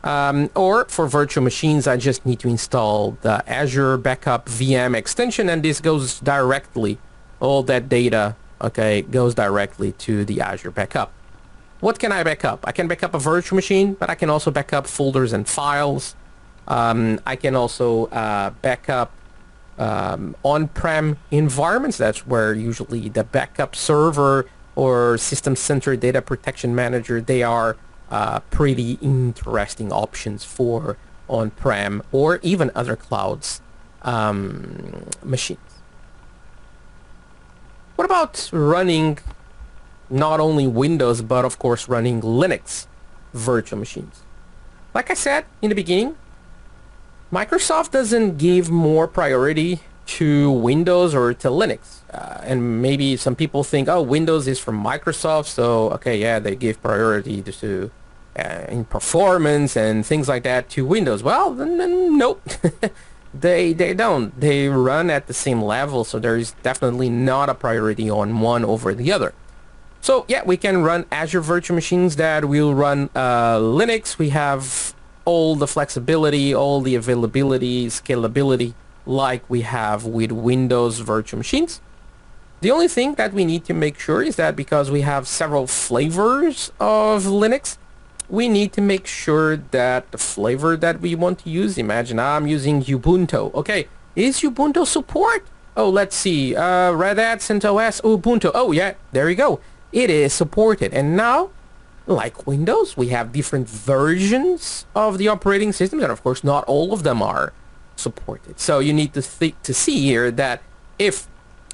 Or for virtual machines, I just need to install the Azure Backup VM extension, and this goes directly, all that data, okay, goes directly to the Azure Backup. What can I back up? I can back up a virtual machine, but I can also back up folders and files. I can also back up on-prem environments. That's where usually the backup server or System Center Data Protection Manager, they are pretty interesting options for on-prem or even other clouds machines. What about running not only Windows, but of course running Linux virtual machines? Like I said in the beginning, Microsoft doesn't give more priority to Windows or to Linux. And maybe some people think, oh, Windows is from Microsoft, so okay, yeah, they give priority to in performance and things like that to Windows. Well, nope. they don't. They run at the same level, so there is definitely not a priority on one over the other. So yeah, we can run Azure virtual machines that will run Linux. We have all the flexibility, all the availability, scalability like we have with Windows virtual machines. The only thing that we need to make sure is that because we have several flavors of Linux, we need to make sure that the flavor that we want to use, imagine I'm using Ubuntu. Okay, is Ubuntu support? Oh, let's see, Red Hat, CentOS, Ubuntu. Oh yeah, there you go. It is supported. And now, like Windows, we have different versions of the operating system, and of course not all of them are supported. So you need to see here that if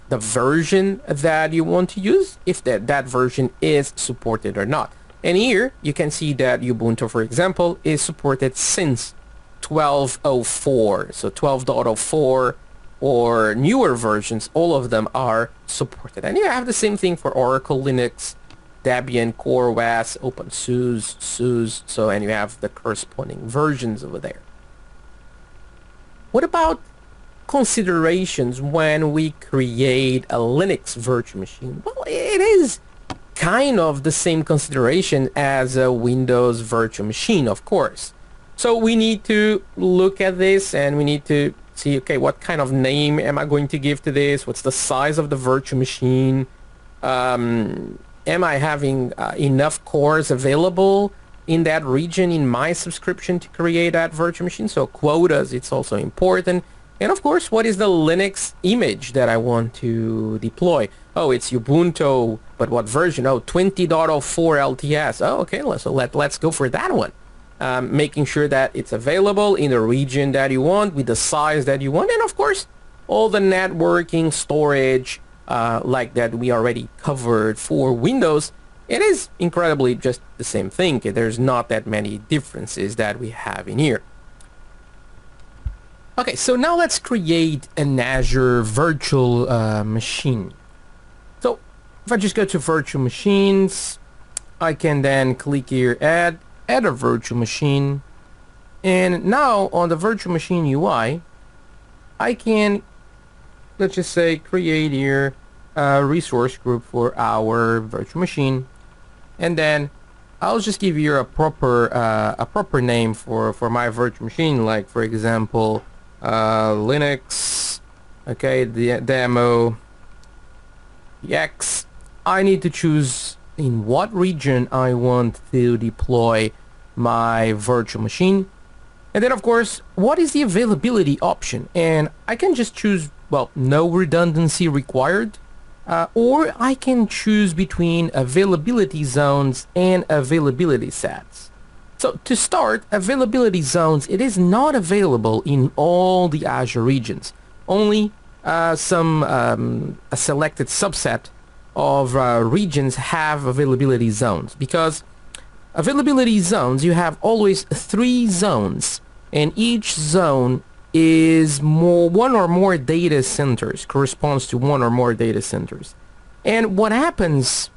the version that you want to use, if that version is supported or not. And here you can see that Ubuntu, for example, is supported since 12.04. So 12.04 or newer versions, all of them are supported. And you have the same thing for Oracle Linux, Debian, CoreOS, OpenSUSE, SUSE. So, and you have the corresponding versions over there. What about considerations when we create a Linux virtual machine? Well, it is kind of the same consideration as a Windows virtual machine, of course. So we need to look at this and we need to see, okay, what kind of name am I going to give to this? What's the size of the virtual machine? Am I having enough cores available in that region in my subscription to create that virtual machine? So quotas, it's also important. And of course, what is the Linux image that I want to deploy? Oh, it's Ubuntu, but what version? Oh, 20.04 LTS. Oh, okay, so let's go for that one. Making sure that it's available in the region that you want, with the size that you want, and of course, all the networking, storage, like that we already covered for Windows. It is incredibly just the same thing. There's not that many differences that we have in here. Okay, so now let's create an Azure virtual machine. So if I just go to virtual machines, I can then click here, add a virtual machine. And now on the virtual machine UI, I can, let's just say, create here a resource group for our virtual machine. And then I'll just give you a proper name for my virtual machine, like for example, Linux, okay, the demo X. I need to choose in what region I want to deploy my virtual machine, and then of course what is the availability option, and I can just choose, well, no redundancy required, or I can choose between availability zones and availability sets. So to start, availability zones, it is not available in all the Azure regions. only a selected subset of regions have availability zones, because availability zones, you have always 3 zones, and each zone is one or more data centers, corresponds to one or more data centers. And what happens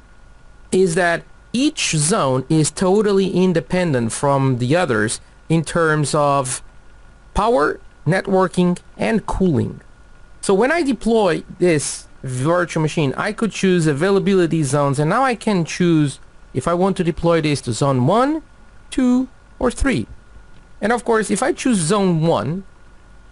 is that each zone is totally independent from the others in terms of power, networking, and cooling. So when I deploy this virtual machine, I could choose availability zones, and now I can choose if I want to deploy this to zone 1, 2, or 3. And of course, if I choose zone 1,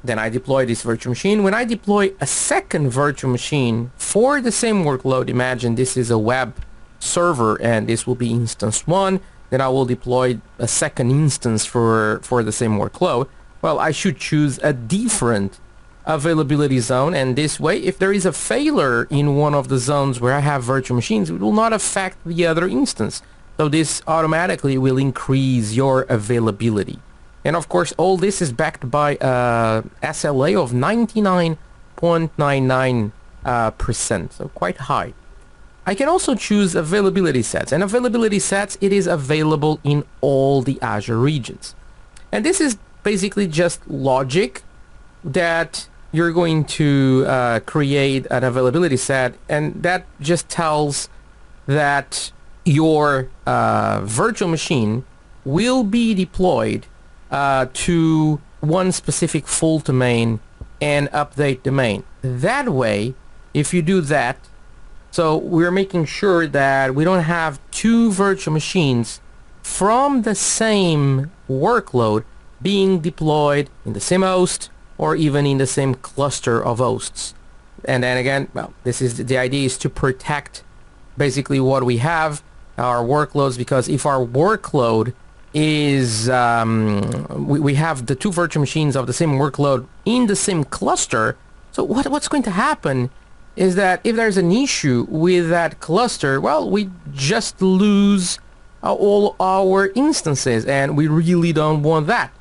then I deploy this virtual machine. When I deploy a second virtual machine for the same workload, imagine this is a web server and this will be instance 1, then I will deploy a second instance for the same workload. Well, I should choose a different availability zone, and this way, if there is a failure in one of the zones where I have virtual machines, it will not affect the other instance. So this automatically will increase your availability. And of course, all this is backed by a SLA of 99.99%, so quite high. I can also choose availability sets, and availability sets, it is available in all the Azure regions. And this is basically just logic that you're going to create an availability set, and that just tells that your virtual machine will be deployed to one specific fault domain and update domain. That way, if you do that, so we're making sure that we don't have 2 virtual machines from the same workload being deployed in the same host or even in the same cluster of hosts. And then again, well, this is the idea, is to protect basically what we have, our workloads, because if our workload is we have the 2 virtual machines of the same workload in the same cluster, so what's going to happen is that if there's an issue with that cluster, well, we just lose all our instances, and we really don't want that,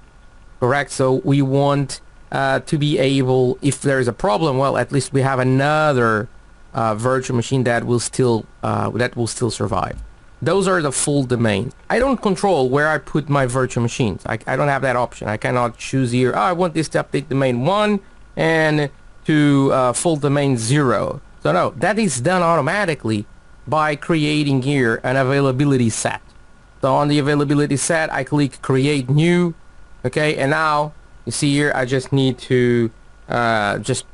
correct? So we want to be able, if there's a problem, well, at least we have another virtual machine that will still survive. Those are the full domains. I don't control where I put my virtual machines. I don't have that option. I cannot choose here, I want this to update domain 1 and to full domain 0. So no, that is done automatically by creating here an availability set. So on the availability set, I click create new, okay, and now you see here, I just need to just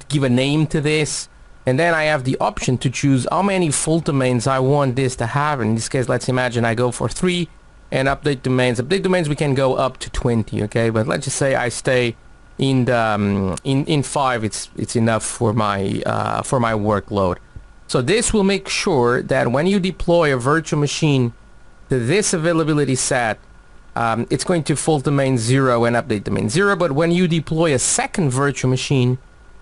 give a name to this, and then I have the option to choose how many full domains I want this to have. In this case, let's imagine I go for 3, and update domains. Update domains, we can go up to 20, okay? But let's just say I stay in the in 5. It's enough for my workload. So this will make sure that when you deploy a virtual machine to this availability set, it's going to full domain 0 and update domain 0, but when you deploy a second virtual machine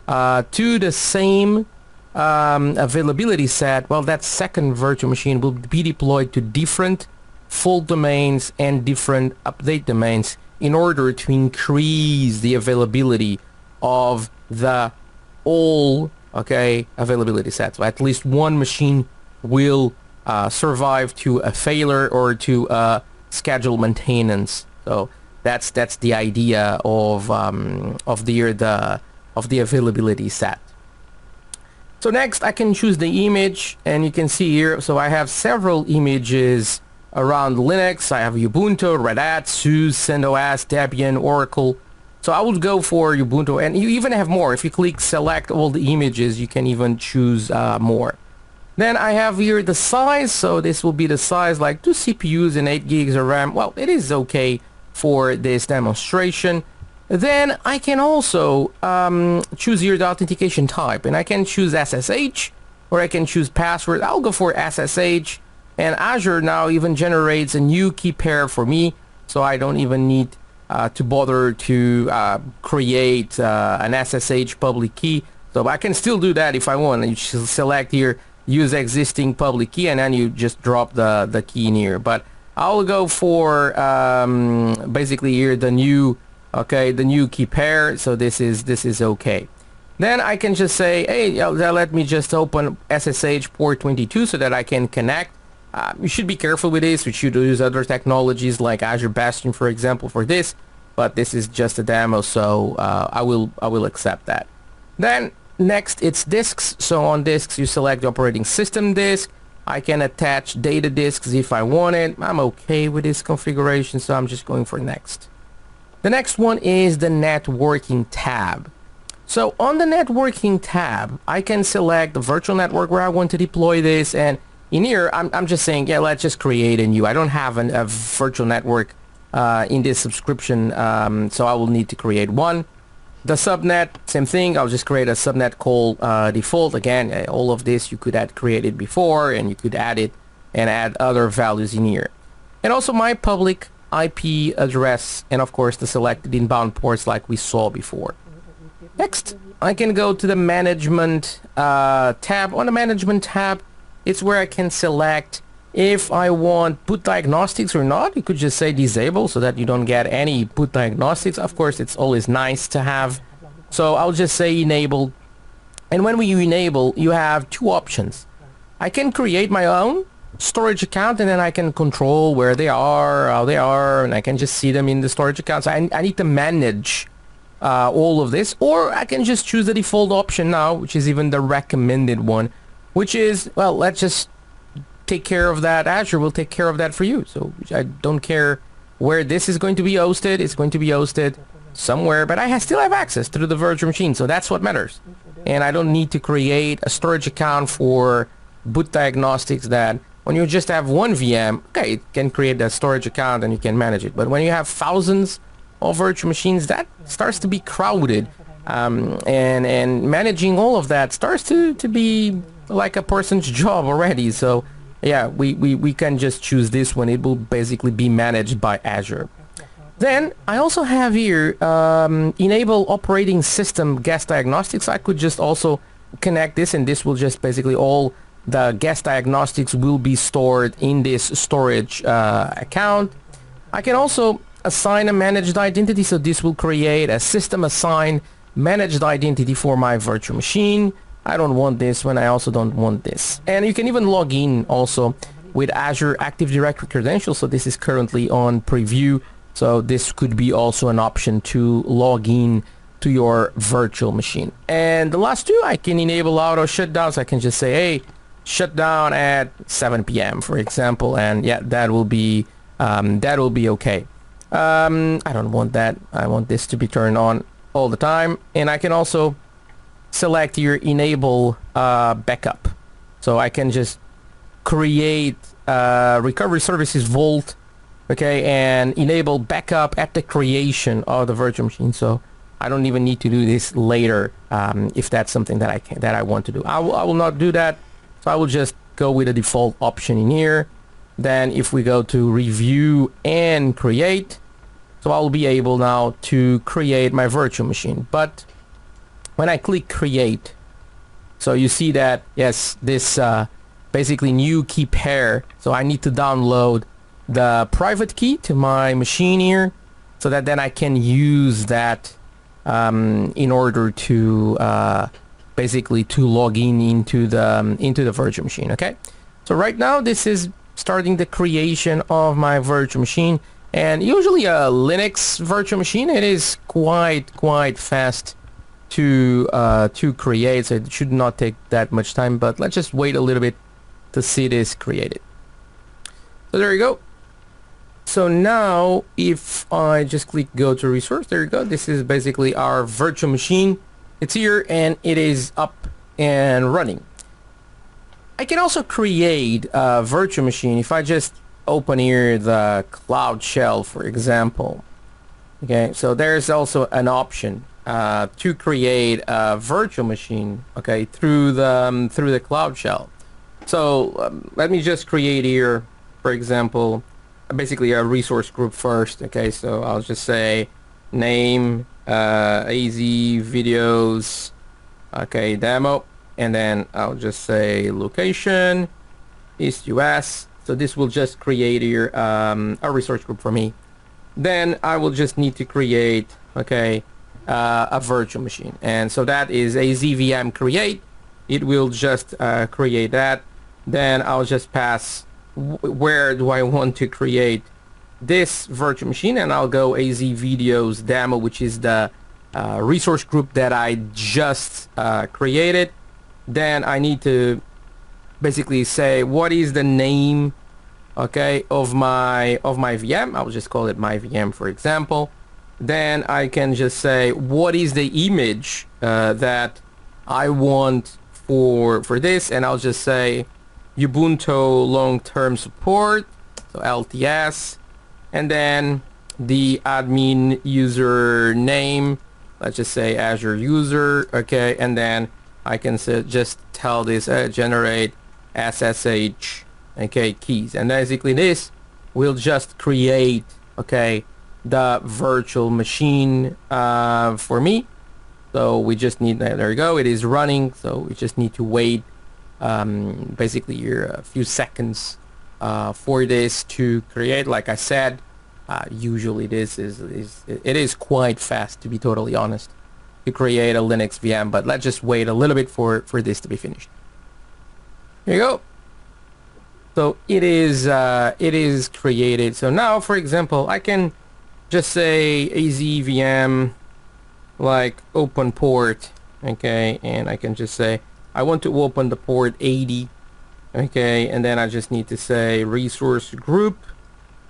to the same availability set, well, that second virtual machine will be deployed to different full domains and different update domains in order to increase the availability of the all, okay, availability set. So at least one machine will survive to a failure or to schedule maintenance. So that's the idea of the availability set. So next, I can choose the image, and you can see here, so I have several images around Linux. I have Ubuntu, Red Hat, SUSE, CentOS, Debian, Oracle. So I would go for Ubuntu, and you even have more. If you click select all the images, you can even choose more. Then I have here the size, so this will be the size, like 2 CPUs and 8 gigs of RAM. Well, it is okay for this demonstration. Then I can also choose here the authentication type, and I can choose SSH or I can choose password. I'll go for SSH, and Azure now even generates a new key pair for me, so I don't even need to bother to create an SSH public key. So I can still do that if I want. You select here use existing public key, and then you just drop the key in here. But I'll go for basically here the new, okay, the new key pair. So this is okay. Then I can just say, hey, let me just open SSH port 22 so that I can connect. You should be careful with this. You should use other technologies like Azure Bastion, for example, for this. But this is just a demo, so I will accept that. Then next, it's disks. So on disks, you select the operating system disk. I can attach data disks if I want it. I'm okay with this configuration, so I'm just going for next. The next one is the networking tab. So on the networking tab, I can select the virtual network where I want to deploy this, and in here, I'm just saying, yeah, let's just create a new. I don't have a virtual network in this subscription, so I will need to create one. The subnet, same thing. I'll just create a subnet called default. Again, all of this you could have created before, and you could add it and add other values in here. And also my public IP address, and of course the selected inbound ports like we saw before. Next, I can go to the management tab. On the management tab, it's where I can select if I want boot diagnostics or not. You could just say disable so that you don't get any boot diagnostics. Of course, it's always nice to have. So I'll just say enable. And when we enable, you have two options. I can create my own storage account, and then I can control where they are, how they are, and I can just see them in the storage account. So I need to manage all of this, or I can just choose the default option now, which is even the recommended one, which is, well, let's just take care of that. Azure will take care of that for you. So I don't care where this is going to be hosted. It's going to be hosted somewhere, but I still have access to the virtual machine, so that's what matters. And I don't need to create a storage account for boot diagnostics that when you just have one VM, okay, it can create a storage account and you can manage it. But when you have thousands of virtual machines, that starts to be crowded. And managing all of that starts to be like a person's job already. So yeah, we can just choose this one. It will basically be managed by Azure. Then I also have here enable operating system guest diagnostics. I could just also connect this, and this will just basically all the guest diagnostics will be stored in this storage account. I can also assign a managed identity, so this will create a system assigned managed identity for my virtual machine. I don't want this one. I also don't want this. And you can even log in also with Azure Active Directory credentials. So this is currently on preview. So this could be also an option to log in to your virtual machine. And the last two, I can enable auto shutdowns. I can just say, hey, shut down at 7 p.m. for example, and yeah, that will be okay. I don't want that. I want this to be turned on all the time. And I can also select your enable backup, so I can just create recovery services vault, okay, and enable backup at the creation of the virtual machine. So I don't even need to do this later if that's something that I want to do. I will not do that. So I will just go with the default option in here. Then if we go to review and create, so I will be able now to create my virtual machine. But when I click create, so you see that, yes, this basically new key pair. So I need to download the private key to my machine here, so that then I can use that in order to basically to log in into the virtual machine. Okay, so right now this is starting the creation of my virtual machine, and usually a Linux virtual machine, it is quite fast to create, so it should not take that much time. But let's just wait a little bit to see this created. So there you go. So now if I just click go to resource, there you go. This is basically our virtual machine. It's here and it is up and running. I can also create a virtual machine if I just open here the Cloud Shell, for example. Okay, so there's also an option to create a virtual machine, okay, through the Cloud Shell. So let me just create here, for example, basically a resource group first. Okay, so I'll just say name AZ videos, okay, demo, and then I'll just say location East US. So this will just create here a resource group for me. Then I will just need to create, okay, a virtual machine. And so that is a ZVM create. It will just create that. Then I'll just pass where do I want to create this virtual machine, and I'll go AZ videos demo, which is the resource group that I just created. Then I need to basically say what is the name, okay, of my VM. I'll just call it my VM, for example. Then I can just say what is the image that I want for this, and I'll just say Ubuntu long-term support, so LTS, and then the admin user name, let's just say Azure user, okay, and then I can just tell this generate SSH, okay, keys, and basically this will just create, okay, the virtual machine for me. So we just need, there we go, it is running, so we just need to wait basically here a few seconds for this to create. Like I said, usually this is quite fast, to be totally honest, to create a Linux VM, but let's just wait a little bit for this to be finished. Here you go. So it is created. So now, for example, I can just say AZVM like open port, okay, and I can just say I want to open the port 80, okay, and then I just need to say resource group,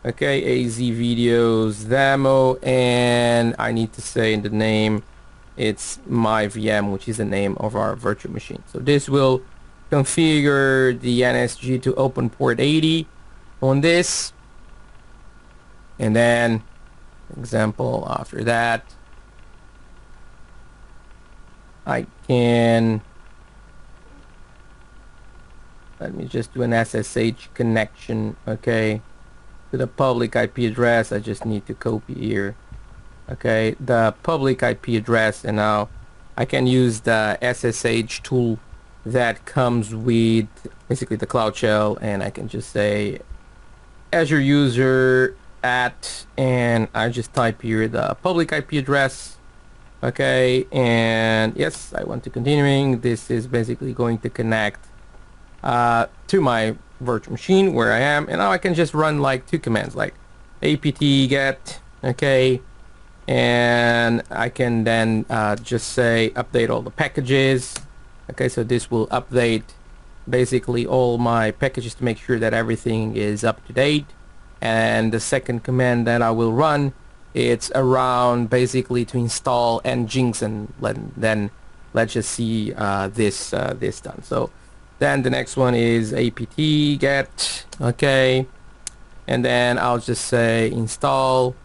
okay, AZ videos demo, and I need to say in the name it's my VM, which is the name of our virtual machine. So this will configure the NSG to open port 80 on this, and then example after that I can, let me just do an SSH connection, okay, to the public IP address. I just need to copy here, okay, the public IP address, and now I can use the SSH tool that comes with basically the Cloud Shell, and I can just say Azure user at, and I just type here the public IP address, okay, and yes, I want to continuing. This is basically going to connect to my virtual machine where I am, and now I can just run like two commands like apt get, okay, and I can then just say update all the packages, okay, so this will update basically all my packages to make sure that everything is up to date. And the second command that I will run, it's around basically to install Nginx, and then let's just see this done. So then the next one is apt get, okay, and then I'll just say install,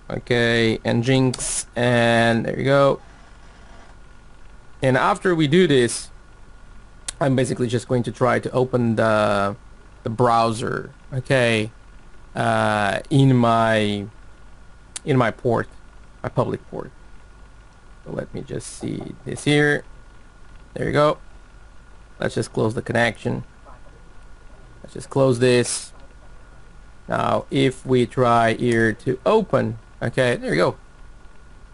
okay, Nginx, and there you go. And after we do this, I'm basically just going to try to open the browser, okay, in my port, my public port. So let me just see this here. There you go. Let's just close the connection. Let's just close this. Now if we try here to open, okay, there you go,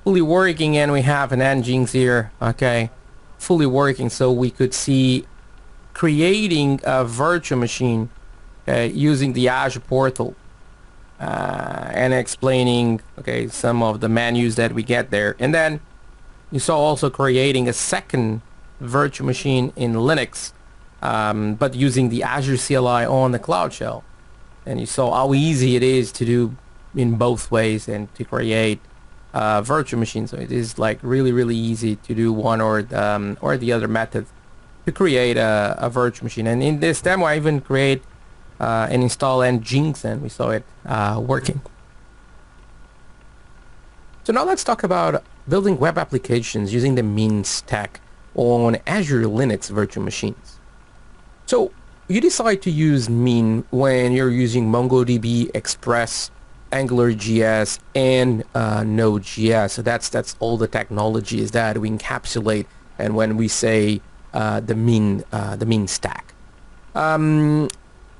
fully working, and we have an Nginx here, okay, fully working. So we could see creating a virtual machine using the Azure portal, and explaining, okay, some of the menus that we get there. And then you saw also creating a second virtual machine in Linux, but using the Azure CLI on the Cloud Shell. And you saw how easy it is to do in both ways and to create virtual machines. So it is like really easy to do one or the other method to create a virtual machine. And in this demo I even create and install Nginx, and we saw it working. So now let's talk about building web applications using the Mean stack on Azure Linux virtual machines. So you decide to use Mean when you're using MongoDB, Express, AngularJS, and Node.js. So that's all the technologies that we encapsulate, and when we say the Mean stack.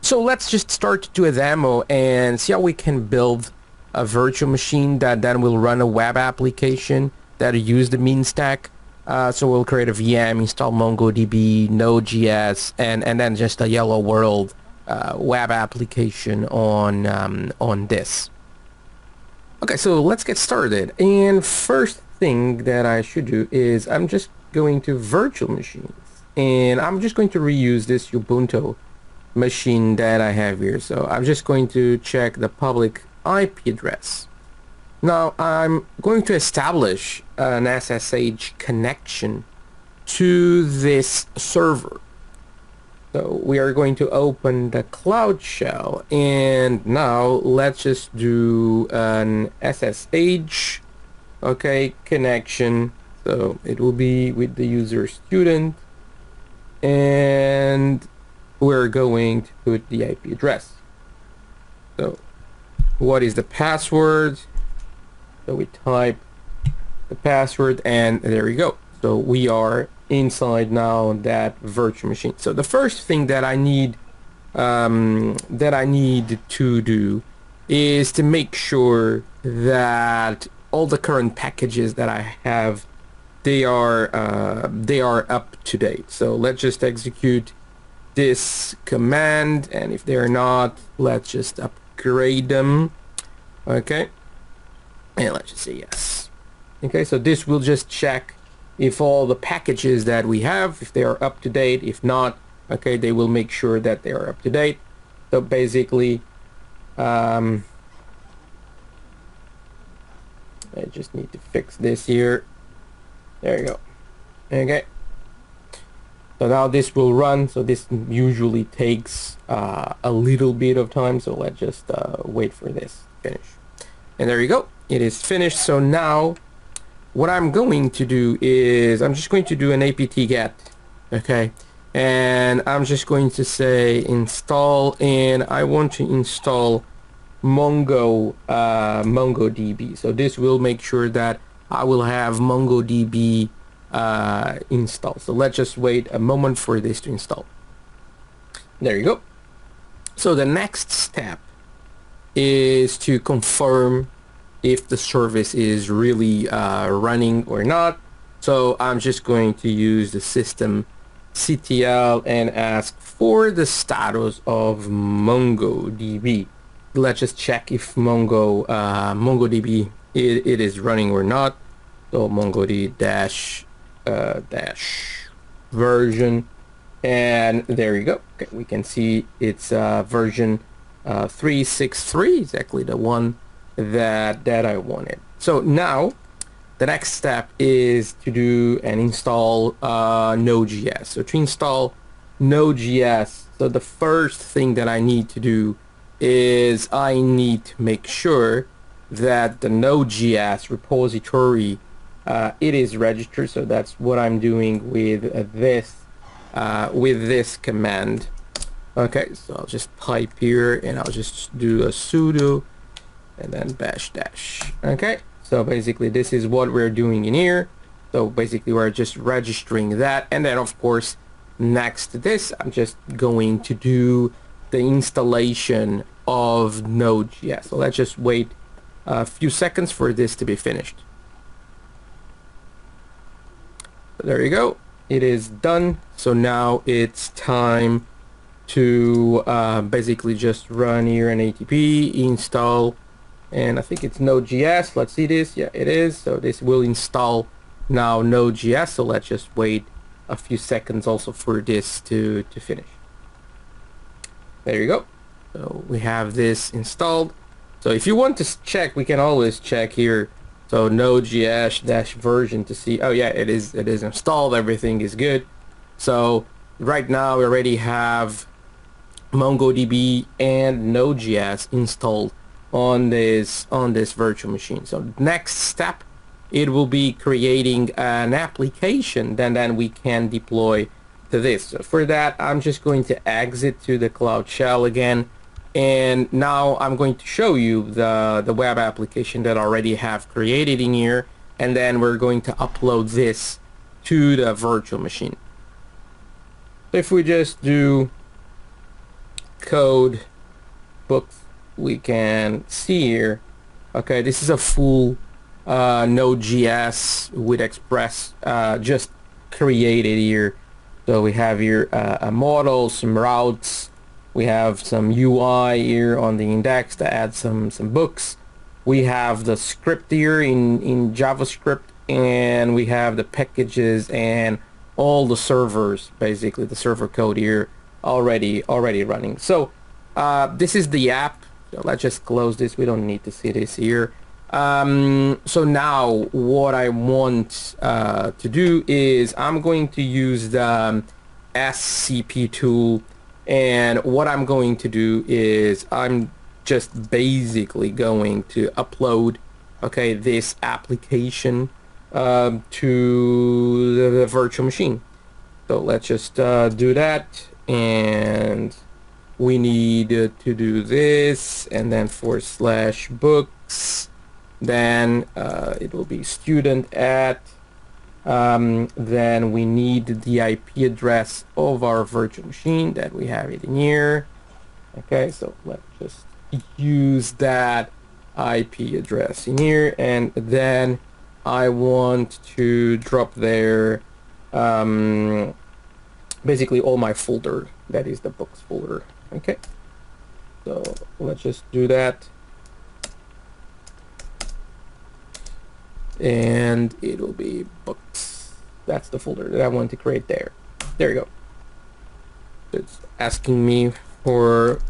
So let's just start to do a demo and see how we can build a virtual machine that then will run a web application that use the mean stack. So we'll create a VM, install MongoDB, Node.js, and then just a yellow world web application on this. Okay, so let's get started. And first thing that I should do is I'm just going to virtual machines, and I'm just going to reuse this Ubuntu machine that I have here. So I'm just going to check the public IP address. Now I'm going to establish an SSH connection to this server. So we are going to open the Cloud Shell, and now let's just do an SSH, okay, connection. So it will be with the user student, and we're going to put the IP address. So what is the password? So we type the password, and there we go. So we are inside now that virtual machine. So the first thing that I need to do is to make sure that all the current packages that I have, they are up to date. So let's just execute this command, and if they're not, let's just upgrade them. Okay, and let's just say yes. Okay, so this will just check if all the packages that we have, if they are up to date. If not, okay, they will make sure that they are up to date. So basically, I just need to fix this here. There you go. Okay. So now this will run. So this usually takes a little bit of time. So let's just wait for this to finish. And there you go. It is finished. So now what I'm going to do is I'm just going to do an apt get, okay, and I'm just going to say install, and I want to install MongoDB. So this will make sure that I will have MongoDB installed. So let's just wait a moment for this to install. There you go. So the next step is to confirm if the service is really running or not. So I'm just going to use the system CTL and ask for the status of MongoDB. Let's just check if MongoDB it is running or not. So MongoDB dash version, and there you go. Okay, we can see it's version 363, exactly the one that I wanted. So now the next step is to do and install Node.js. So to install Node.js, so the first thing that I need to do is I need to make sure that the Node.js repository it is registered. So that's what I'm doing with this command. Okay, so I'll just pipe here, and I'll just do a sudo and then bash dash. Okay, so basically this is what we're doing in here. So basically we're just registering that, and then of course next to this I'm just going to do the installation of Node.js. So let's just wait a few seconds for this to be finished. So there you go, it is done. So now it's time to basically just run here an ATP install, and I think it's Node.js. Let's see this. Yeah, it is. So this will install now Node.js. So let's just wait a few seconds also for this to finish. There you go. So we have this installed. So if you want to check, we can always check here. So Node.js dash version to see, oh yeah, it is installed, everything is good. So right now we already have MongoDB and Node.js installed on this virtual machine. So next step, it will be creating an application that then we can deploy to this. So for that, I'm just going to exit to the Cloud Shell again, and now I'm going to show you the web application that I already have created in here, and then we're going to upload this to the virtual machine. So if we just do code books, we can see here, okay, this is a full Node.js with Express just created here. So we have here a model, some routes. We have some UI here on the index to add some books. We have the script here in JavaScript, and we have the packages and all the servers, basically the server code here already running. So this is the app. So let's just close this. We don't need to see this here. So now what I want to do is I'm going to use the SCP tool, and what I'm going to do is I'm just basically going to upload this application to the virtual machine. So let's just do that, and we need to do this, and then /books, then it will be student at, then we need the IP address of our virtual machine that we have it in here. Okay, so let's just use that IP address in here, and then I want to drop there basically all my folder, that is the books folder. Okay, so let's just do that, and it'll be books. That's the folder that I want to create there. There you go. It's asking me for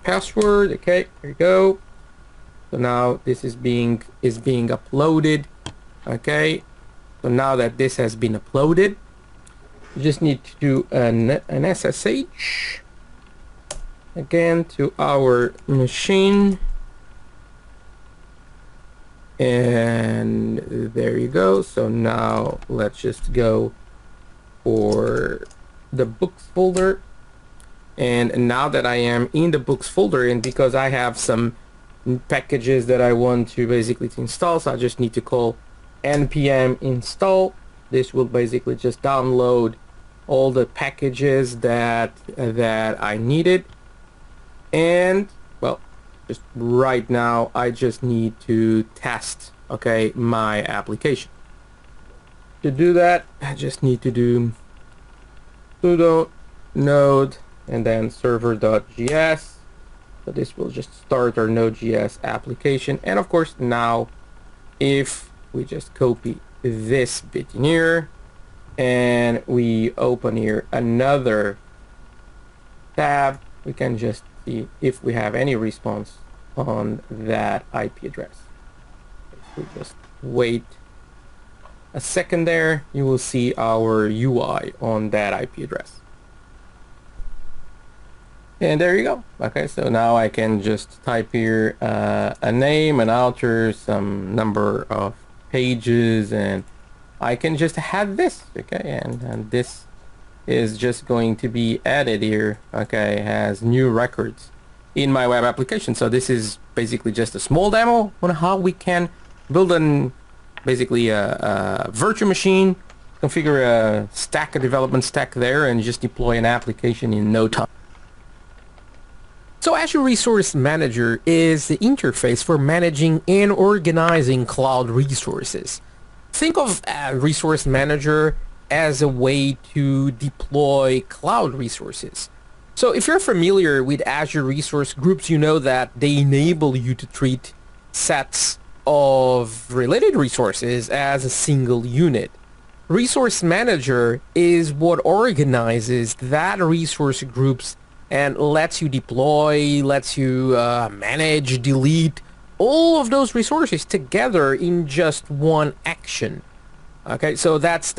password. Okay, there you go. So now this is being uploaded. Okay, so now that this has been uploaded, you just need to do an SSH again to our machine, and there you go. So now let's just go for the books folder, and now that I am in the books folder, and because I have some packages that I want to basically install, so I just need to call npm install. This will basically just download all the packages that I needed, and well, just right now I just need to test my application. To do that, I just need to do sudo node and then server.js. So this will just start our Node.js application, and of course now if we just copy this bit in here and we open here another tab, we can just see if we have any response on that IP address. If we just wait a second there, you will see our UI on that IP address. And there you go. Okay, so now I can just type here a name, an author, some number of pages, and I can just add this. Okay, and this is just going to be added here. Okay, has new records in my web application. So this is basically just a small demo on how we can build basically a virtual machine, configure a development stack there, and just deploy an application in no time. So Azure Resource Manager is the interface for managing and organizing cloud resources. Think of Resource Manager as a way to deploy cloud resources. So if you're familiar with Azure Resource Groups, you know that they enable you to treat sets of related resources as a single unit. Resource Manager is what organizes that resource groups and lets you deploy, lets you manage, delete all of those resources together in just one action. Okay, so that's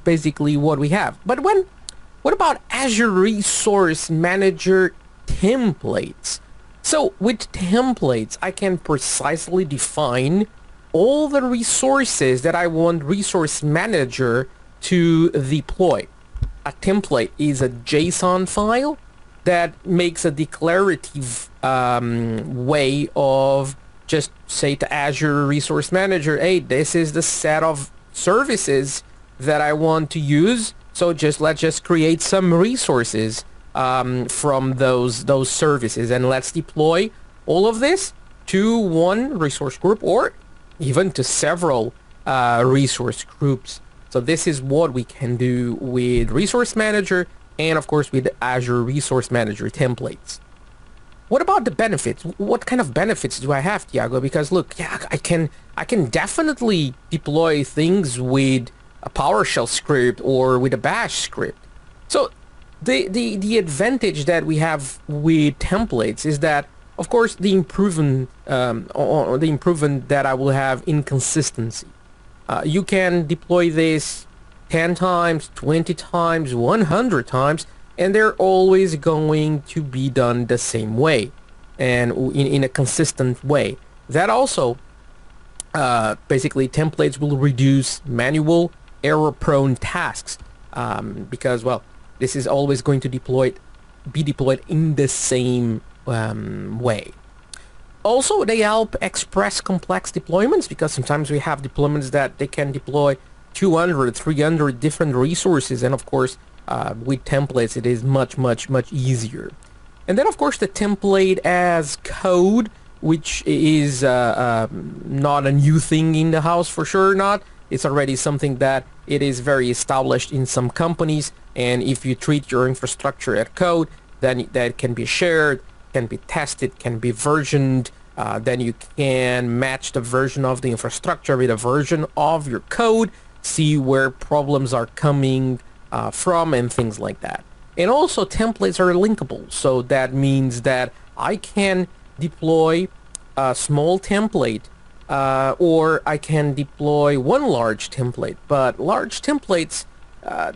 basically what we have. But what about Azure Resource Manager templates? So with templates, I can precisely define all the resources that I want Resource Manager to deploy. A template is a JSON file that makes a declarative way of just say to Azure Resource Manager, hey, this is the set of services that I want to use. So let's just create some resources from those services, and let's deploy all of this to one resource group, or even to several resource groups. So this is what we can do with Resource Manager and of course with Azure Resource Manager templates. What about the benefits? What kind of benefits do I have, Tiago? Because look, yeah, I can definitely deploy things with a PowerShell script or with a Bash script. So the advantage that we have with templates is that, of course, the improvement that I will have in consistency. You can deploy this 10 times, 20 times, 100 times, and they're always going to be done the same way and in a consistent way. That also, basically, templates will reduce manual error-prone tasks because, well, this is always going to be deployed in the same way. Also, they help express complex deployments because sometimes we have deployments that they can deploy 200, 300 different resources, and of course, with templates, it is much easier. And then, of course, the template as code, which is not a new thing in the house, for sure not. It's already something that it is very established in some companies, and if you treat your infrastructure as code, then that can be shared, can be tested, can be versioned, then you can match the version of the infrastructure with a version of your code, see where problems are coming from and things like that. And also templates are linkable, so that means that I can deploy a small template or I can deploy one large template. But large templates,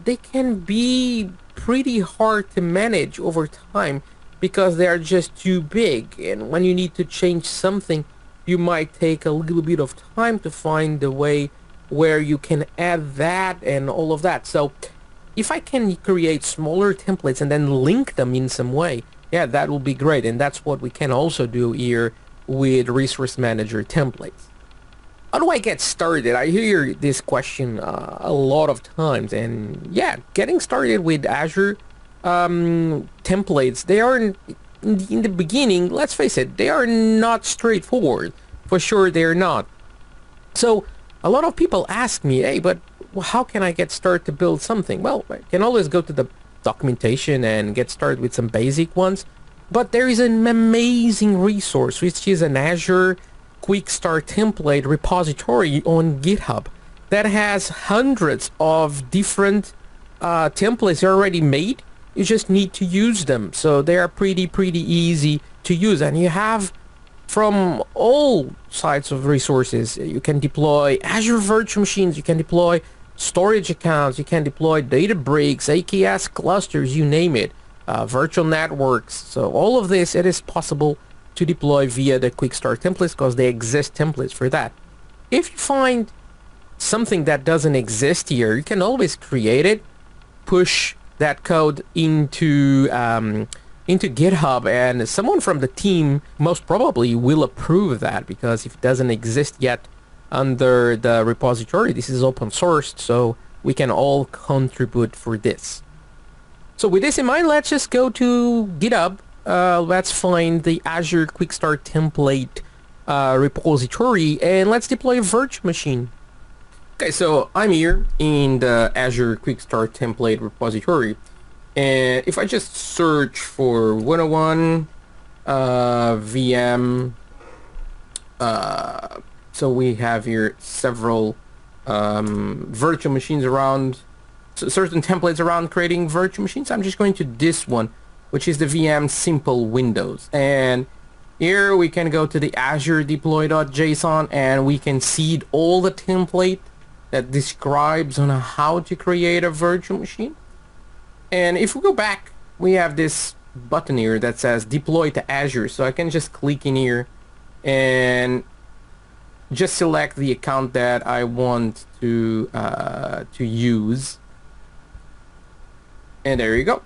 they can be pretty hard to manage over time because they are just too big, and when you need to change something, you might take a little bit of time to find the way where you can add that and all of that. So if I can create smaller templates and then link them in some way, yeah, that will be great. And that's what we can also do here with Resource Manager templates. How do I get started? I hear this question a lot of times, and yeah, getting started with Azure templates, they are in the beginning, let's face it, they are not straightforward. For sure, they're not. So a lot of people ask me, hey, but how can I get started to build something? Well, I can always go to the documentation and get started with some basic ones, but there is an amazing resource, which is an Azure Quick Start template repository on GitHub that has hundreds of different templates already made. You just need to use them, so they are pretty easy to use, and you have from all sides of resources. You can deploy Azure virtual machines, you can deploy storage accounts, you can deploy Databricks, AKS clusters, you name it, virtual networks. So all of this, it is possible to deploy via the Quick Start templates because they exist templates for that. If you find something that doesn't exist here, you can always create it, push that code into GitHub, and someone from the team most probably will approve that, because if it doesn't exist yet under the repository, this is open sourced, so we can all contribute for this. So with this in mind, let's just go to GitHub. Let's find the Azure Quick Start template repository, and let's deploy a virtual machine. Okay, so I'm here in the Azure Quick Start template repository, and if I just search for 101 VM, so we have here several virtual machines around, certain templates around creating virtual machines. I'm just going to this one, which is the VM simple Windows, and here we can go to the Azure deploy.json, and we can see all the template that describes on how to create a virtual machine. And if we go back, we have this button here that says deploy to Azure, so I can just click in here and just select the account that I want to use, and there you go.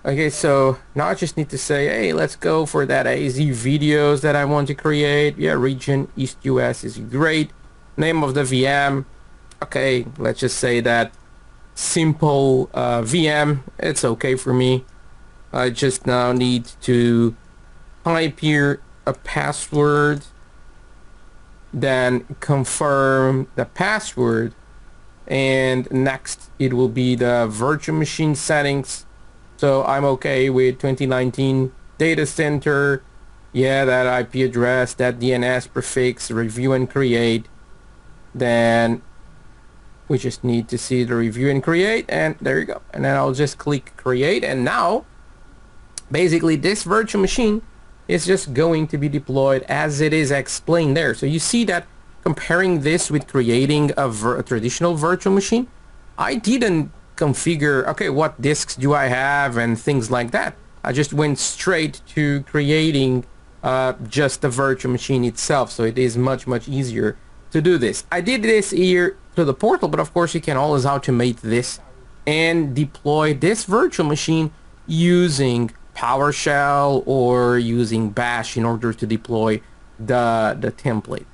Okay, so now I just need to say, hey, let's go for that AZ videos that I want to create. Yeah, region East US is great. Name of the VM, okay, let's just say that simple VM. It's okay for me. I just now need to type here a password, then confirm the password, and next it will be the virtual machine settings. So I'm okay with 2019 data center, yeah, that IP address, that DNS prefix, review and create. Then we just need to see the review and create, and there you go. And then I'll just click create, and now basically this virtual machine is just going to be deployed as it is explained there. So you see that comparing this with creating a traditional virtual machine, I didn't configure, okay, what disks do I have and things like that. I just went straight to creating just the virtual machine itself. So it is much easier to do this. I did this here to the portal, but of course you can always automate this and deploy this virtual machine using PowerShell or using Bash in order to deploy the template.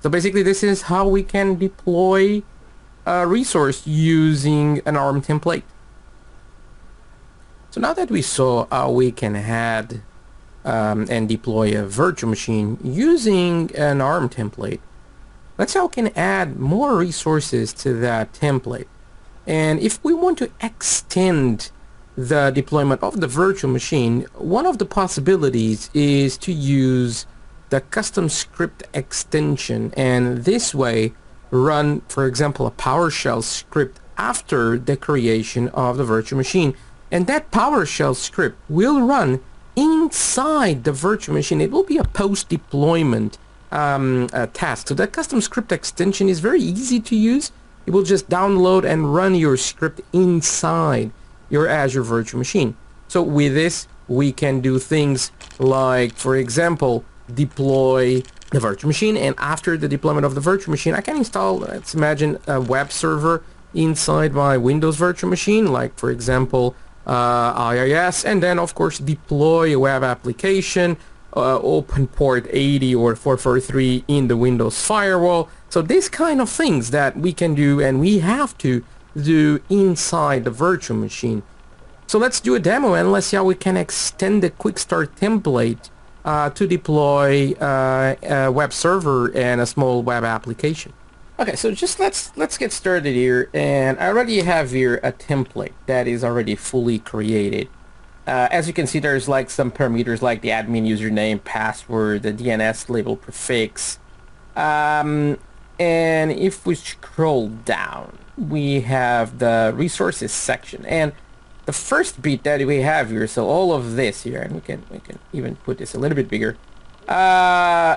So basically this is how we can deploy a resource using an ARM template. So now that we saw how we can add and deploy a virtual machine using an ARM template, let's see how we can add more resources to that template. And if we want to extend the deployment of the virtual machine, one of the possibilities is to use the custom script extension, and this way run, for example, a PowerShell script after the creation of the virtual machine. And that PowerShell script will run inside the virtual machine. It will be a post-deployment task. So that custom script extension is very easy to use. You will just download and run your script inside your Azure virtual machine. So with this, we can do things like, for example, deploy the virtual machine, and after the deployment of the virtual machine, I can install, let's imagine, a web server inside my Windows virtual machine, like, for example, IaaS, and then, of course, deploy a web application, open port 80 or 443 in the Windows firewall. So this kind of things that we can do and we have to do inside the virtual machine. So let's do a demo and let's see how we can extend the quick start template to deploy a web server and a small web application. Okay, so just let's get started here, and I already have here a template that is already fully created. As you can see, there's like some parameters like the admin username, password, the DNS label prefix, and if we scroll down, we have the resources section, and the first bit that we have here, so all of this here, and we can even put this a little bit bigger,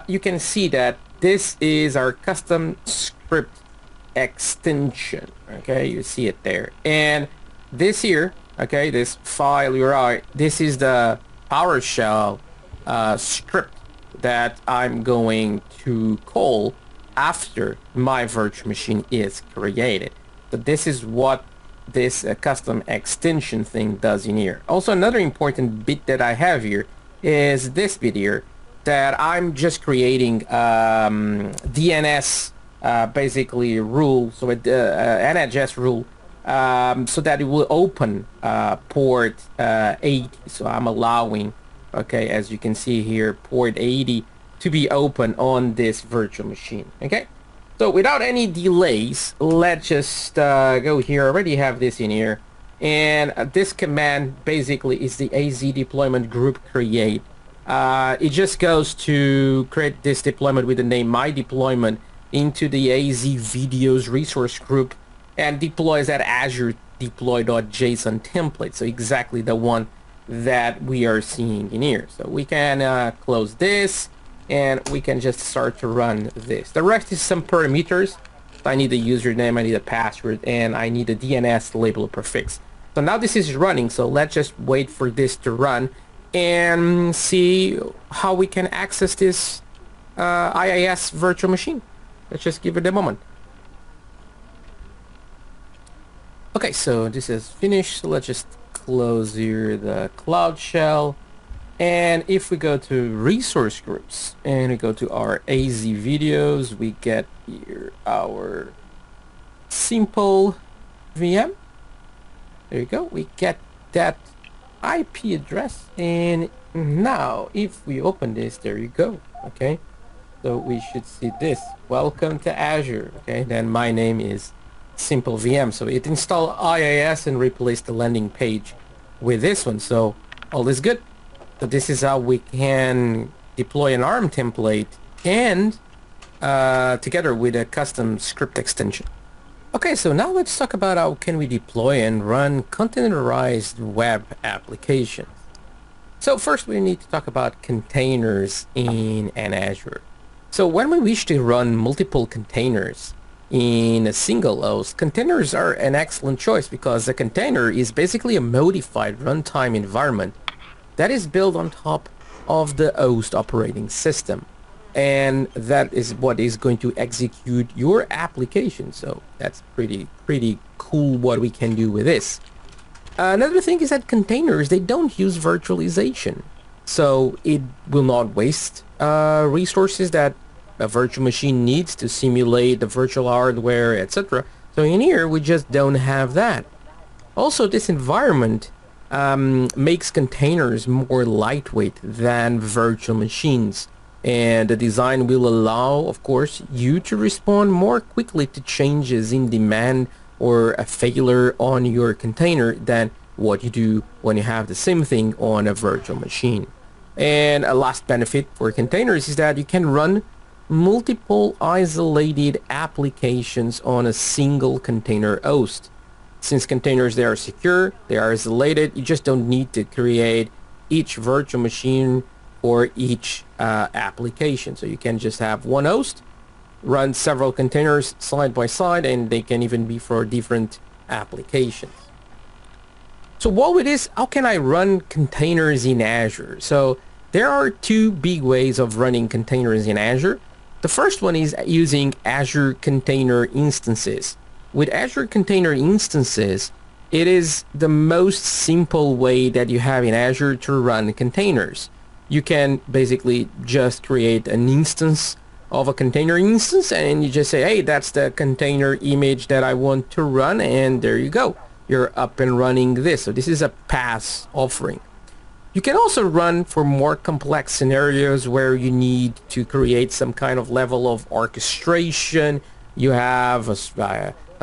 you can see that this is our custom script extension. Okay, you see it there, and this here, okay, this file URI, this is the PowerShell script that I'm going to call after my virtual machine is created. So this is what this custom extension thing does in here. Also, another important bit that I have here is this bit here, that I'm just creating DNS basically rule, so an NHS rule, so that it will open port 80. So I'm allowing, okay, as you can see here, port 80 to be open on this virtual machine. Okay, so without any delays, let's just go here. I already have this in here, and this command basically is the AZ deployment group create. It just goes to create this deployment with the name my deployment into the AZ videos resource group and deploys that Azure deploy.json template. So exactly the one that we are seeing in here. So we can close this and we can just start to run this. The rest is some parameters. I need a username, I need a password, and I need a DNS label prefix. So now this is running, so let's just wait for this to run and see how we can access this IaaS virtual machine. Let's just give it a moment. Okay, so this is finished, so let's just close here the Cloud Shell. And if we go to resource groups and we go to our AZ videos, we get here our simple VM. There you go, we get that IP address, and now if we open this, there you go. Okay, So we should see this. Welcome to Azure. Okay, then my name is Simple VM. So it installed IaaS and replaced the landing page with this one. So all is good. So this is how we can deploy an ARM template and together with a custom script extension. Okay, so now let's talk about how can we deploy and run containerized web applications. So first we need to talk about containers in an Azure. So when we wish to run multiple containers in a single host, containers are an excellent choice because a container is basically a modified runtime environment that is built on top of the host operating system. And that is what is going to execute your application. So that's pretty cool what we can do with this. Another thing is that containers, they don't use virtualization. So it will not waste resources that a virtual machine needs to simulate the virtual hardware, etc. So in here, we just don't have that. Also, this environment makes containers more lightweight than virtual machines. And the design will allow, of course, you to respond more quickly to changes in demand or a failure on your container than what you do when you have the same thing on a virtual machine. And a last benefit for containers is that you can run multiple isolated applications on a single container host. Since containers, they are secure, they are isolated, you just don't need to create each virtual machine or each application. So you can just have one host, run several containers side by side, and they can even be for different applications. So what with this, how can I run containers in Azure? So there are two big ways of running containers in Azure. The first one is using Azure Container Instances. With Azure Container Instances, it is the most simple way that you have in Azure to run containers. You can basically just create an instance of a container instance and you just say, hey, that's the container image that I want to run, and there you go. You're up and running this. So this is a PaaS offering. You can also run for more complex scenarios where you need to create some kind of level of orchestration. You have a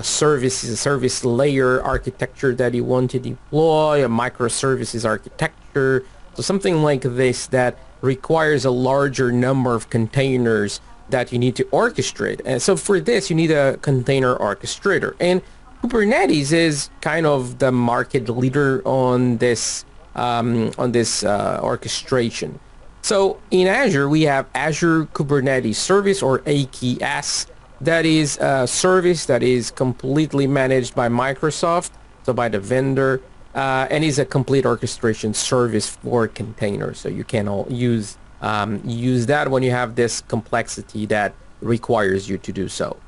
service layer architecture that you want to deploy, a microservices architecture. So something like this that requires a larger number of containers that you need to orchestrate. And so for this, you need a container orchestrator. And Kubernetes is kind of the market leader on this orchestration. So in Azure, we have Azure Kubernetes Service, or AKS. That is a service that is completely managed by Microsoft, so by the vendor. And is a complete orchestration service for containers. So you can all use that when you have this complexity that requires you to do so.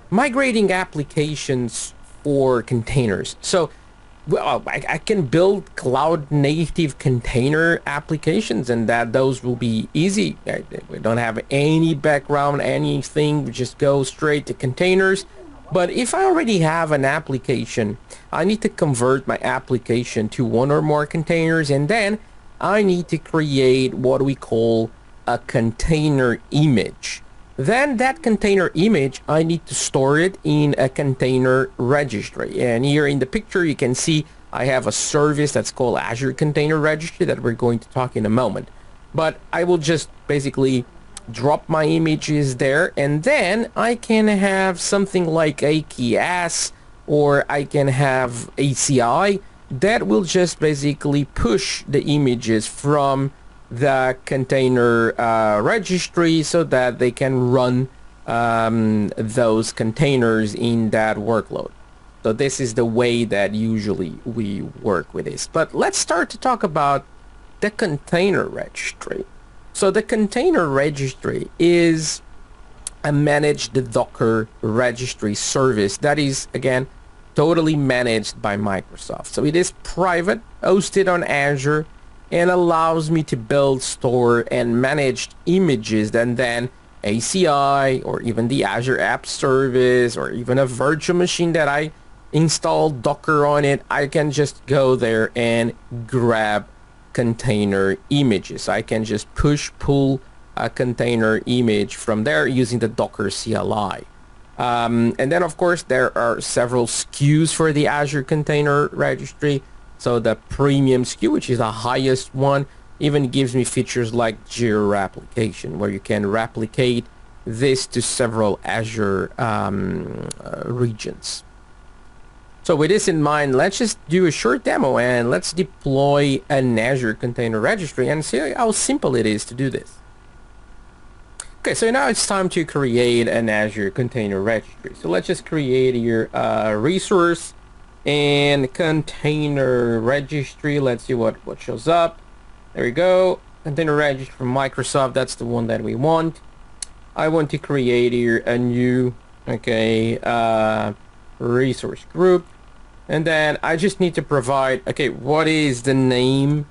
Migrating applications for containers. So well, I can build cloud native container applications, and those will be easy. We don't have any background, anything. We just go straight to containers. But if I already have an application, I need to convert my application to one or more containers, and then I need to create what we call a container image. Then that container image, I need to store it in a container registry. And here in the picture, you can see I have a service that's called Azure Container Registry that we're going to talk in a moment. But I will just basically drop my images there, and then I can have something like AKS, or I can have ACI that will just basically push the images from the container registry so that they can run those containers in that workload. So this is the way that usually we work with this. But let's start to talk about the container registry. So the container registry is a managed Docker registry service that is, again, totally managed by Microsoft. So it is private, hosted on Azure, and allows me to build, store, and manage images, and then ACI, or even the Azure App Service, or even a virtual machine that I install Docker on it, I can just go there and grab container images. I can just push, pull a container image from there using the Docker CLI. And then, of course, there are several SKUs for the Azure Container Registry. So the premium SKU, which is the highest one, even gives me features like geo-replication, where you can replicate this to several Azure regions. So with this in mind, let's just do a short demo and let's deploy an Azure Container Registry and see how simple it is to do this. Okay, so now it's time to create an Azure Container Registry. So let's just create here a resource and container registry. Let's see what shows up. There we go. Container registry from Microsoft. That's the one that we want. I want to create here a new, resource group. And then I just need to provide, what is the name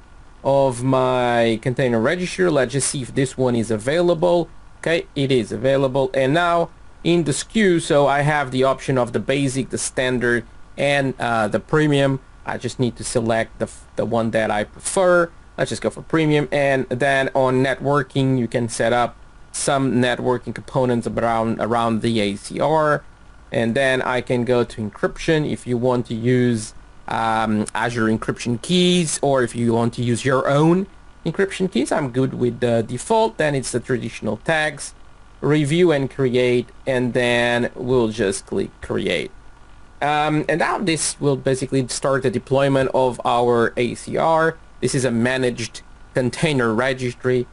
of my container registry? Let's just see if this one is available. Okay, it is available. And now in the SKU, so I have the option of the basic, the standard, and the premium. I just need to select the one that I prefer. Let's just go for premium. And then on networking, you can set up some networking components around the ACR. And then I can go to encryption if you want to use Azure encryption keys, or if you want to use your own encryption keys. I'm good with the default. Then it's the traditional tags, review and create, and then we'll just click create. And now this will basically start the deployment of our ACR. This is a managed container registry.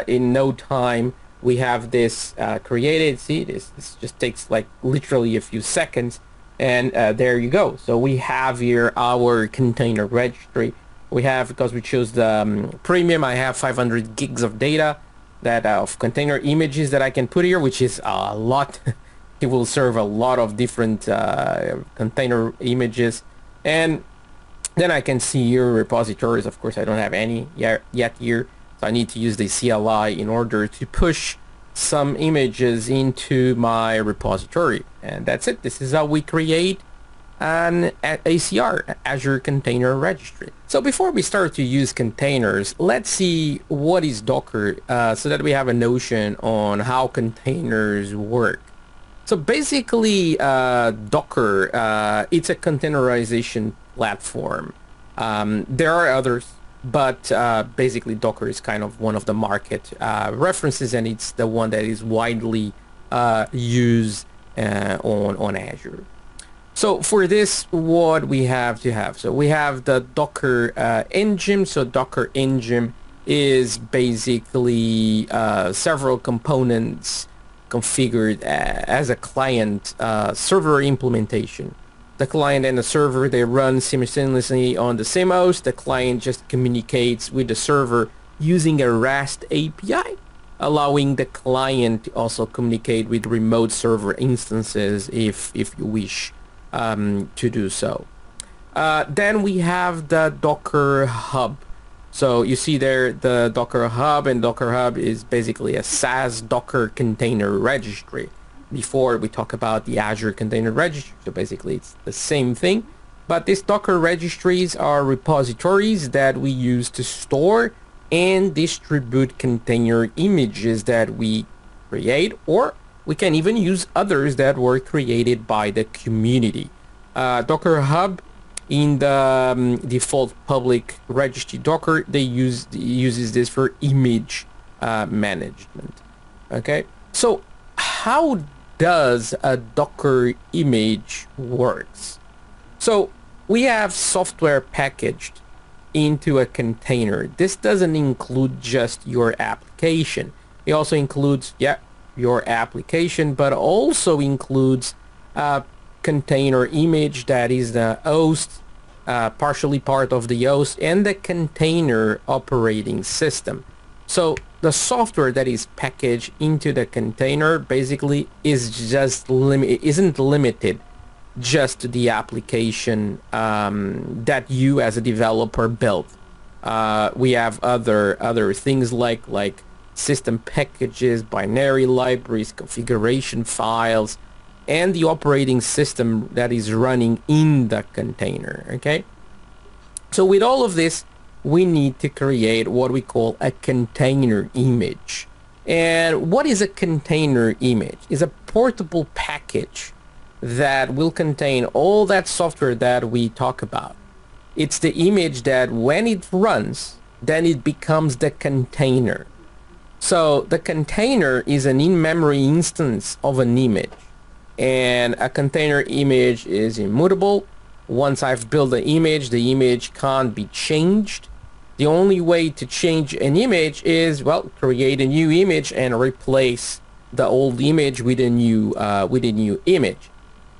In no time we have this created. See, this just takes like literally a few seconds, and there you go. So we have here our container registry. We have, because we chose the premium, I have 500 gigs of data that of container images that I can put here, which is a lot. It will serve a lot of different container images. And then I can see here repositories. Of course, I don't have any yet here. So I need to use the CLI in order to push some images into my repository. And that's it. This is how we create an ACR, Azure Container Registry. So before we start to use containers, let's see what is Docker so that we have a notion on how containers work. So basically, Docker, it's a containerization platform. There are others, but basically Docker is kind of one of the market references, and it's the one that is widely used on Azure. So for this, what we have to have, so we have the Docker engine. So Docker engine is basically several components configured as a client server implementation. The client and the server, they run simultaneously on the same host. The client just communicates with the server using a REST API, allowing the client to also communicate with remote server instances if you wish to do so. Then we have the Docker Hub. So you see there the Docker Hub, and Docker Hub is basically a SaaS Docker container registry. Before we talk about the Azure Container Registry, so basically it's the same thing. But these Docker registries are repositories that we use to store and distribute container images that we create, or we can even use others that were created by the community. Docker Hub, in the default public registry Docker, they uses this for image management. Okay, so how does a Docker image works? So we have software packaged into a container. This doesn't include just your application. It also includes your application, but also includes a container image that is the host, partially part of the host, and the container operating system. So the software that is packaged into the container basically isn't limited just to the application that you as a developer built. We have other things like system packages, binary libraries, configuration files, and the operating system that is running in the container. Okay, so with all of this, we need to create what we call a container image. And what is a container image? It's a portable package that will contain all that software that we talk about. It's the image that when it runs, then it becomes the container. So the container is an in-memory instance of an image, and a container image is immutable. Once I've built the image can't be changed. The only way to change an image is, well, create a new image and replace the old image with a new image.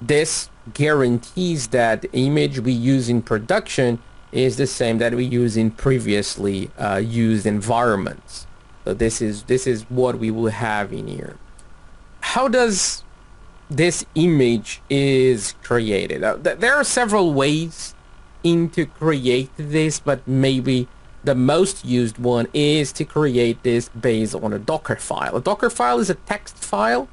This guarantees that the image we use in production is the same that we use in previously used environments. So this is what we will have in here. How does this image is created? There are several ways to create this, but maybe the most used one is to create this based on a Docker file. A Docker file is a text file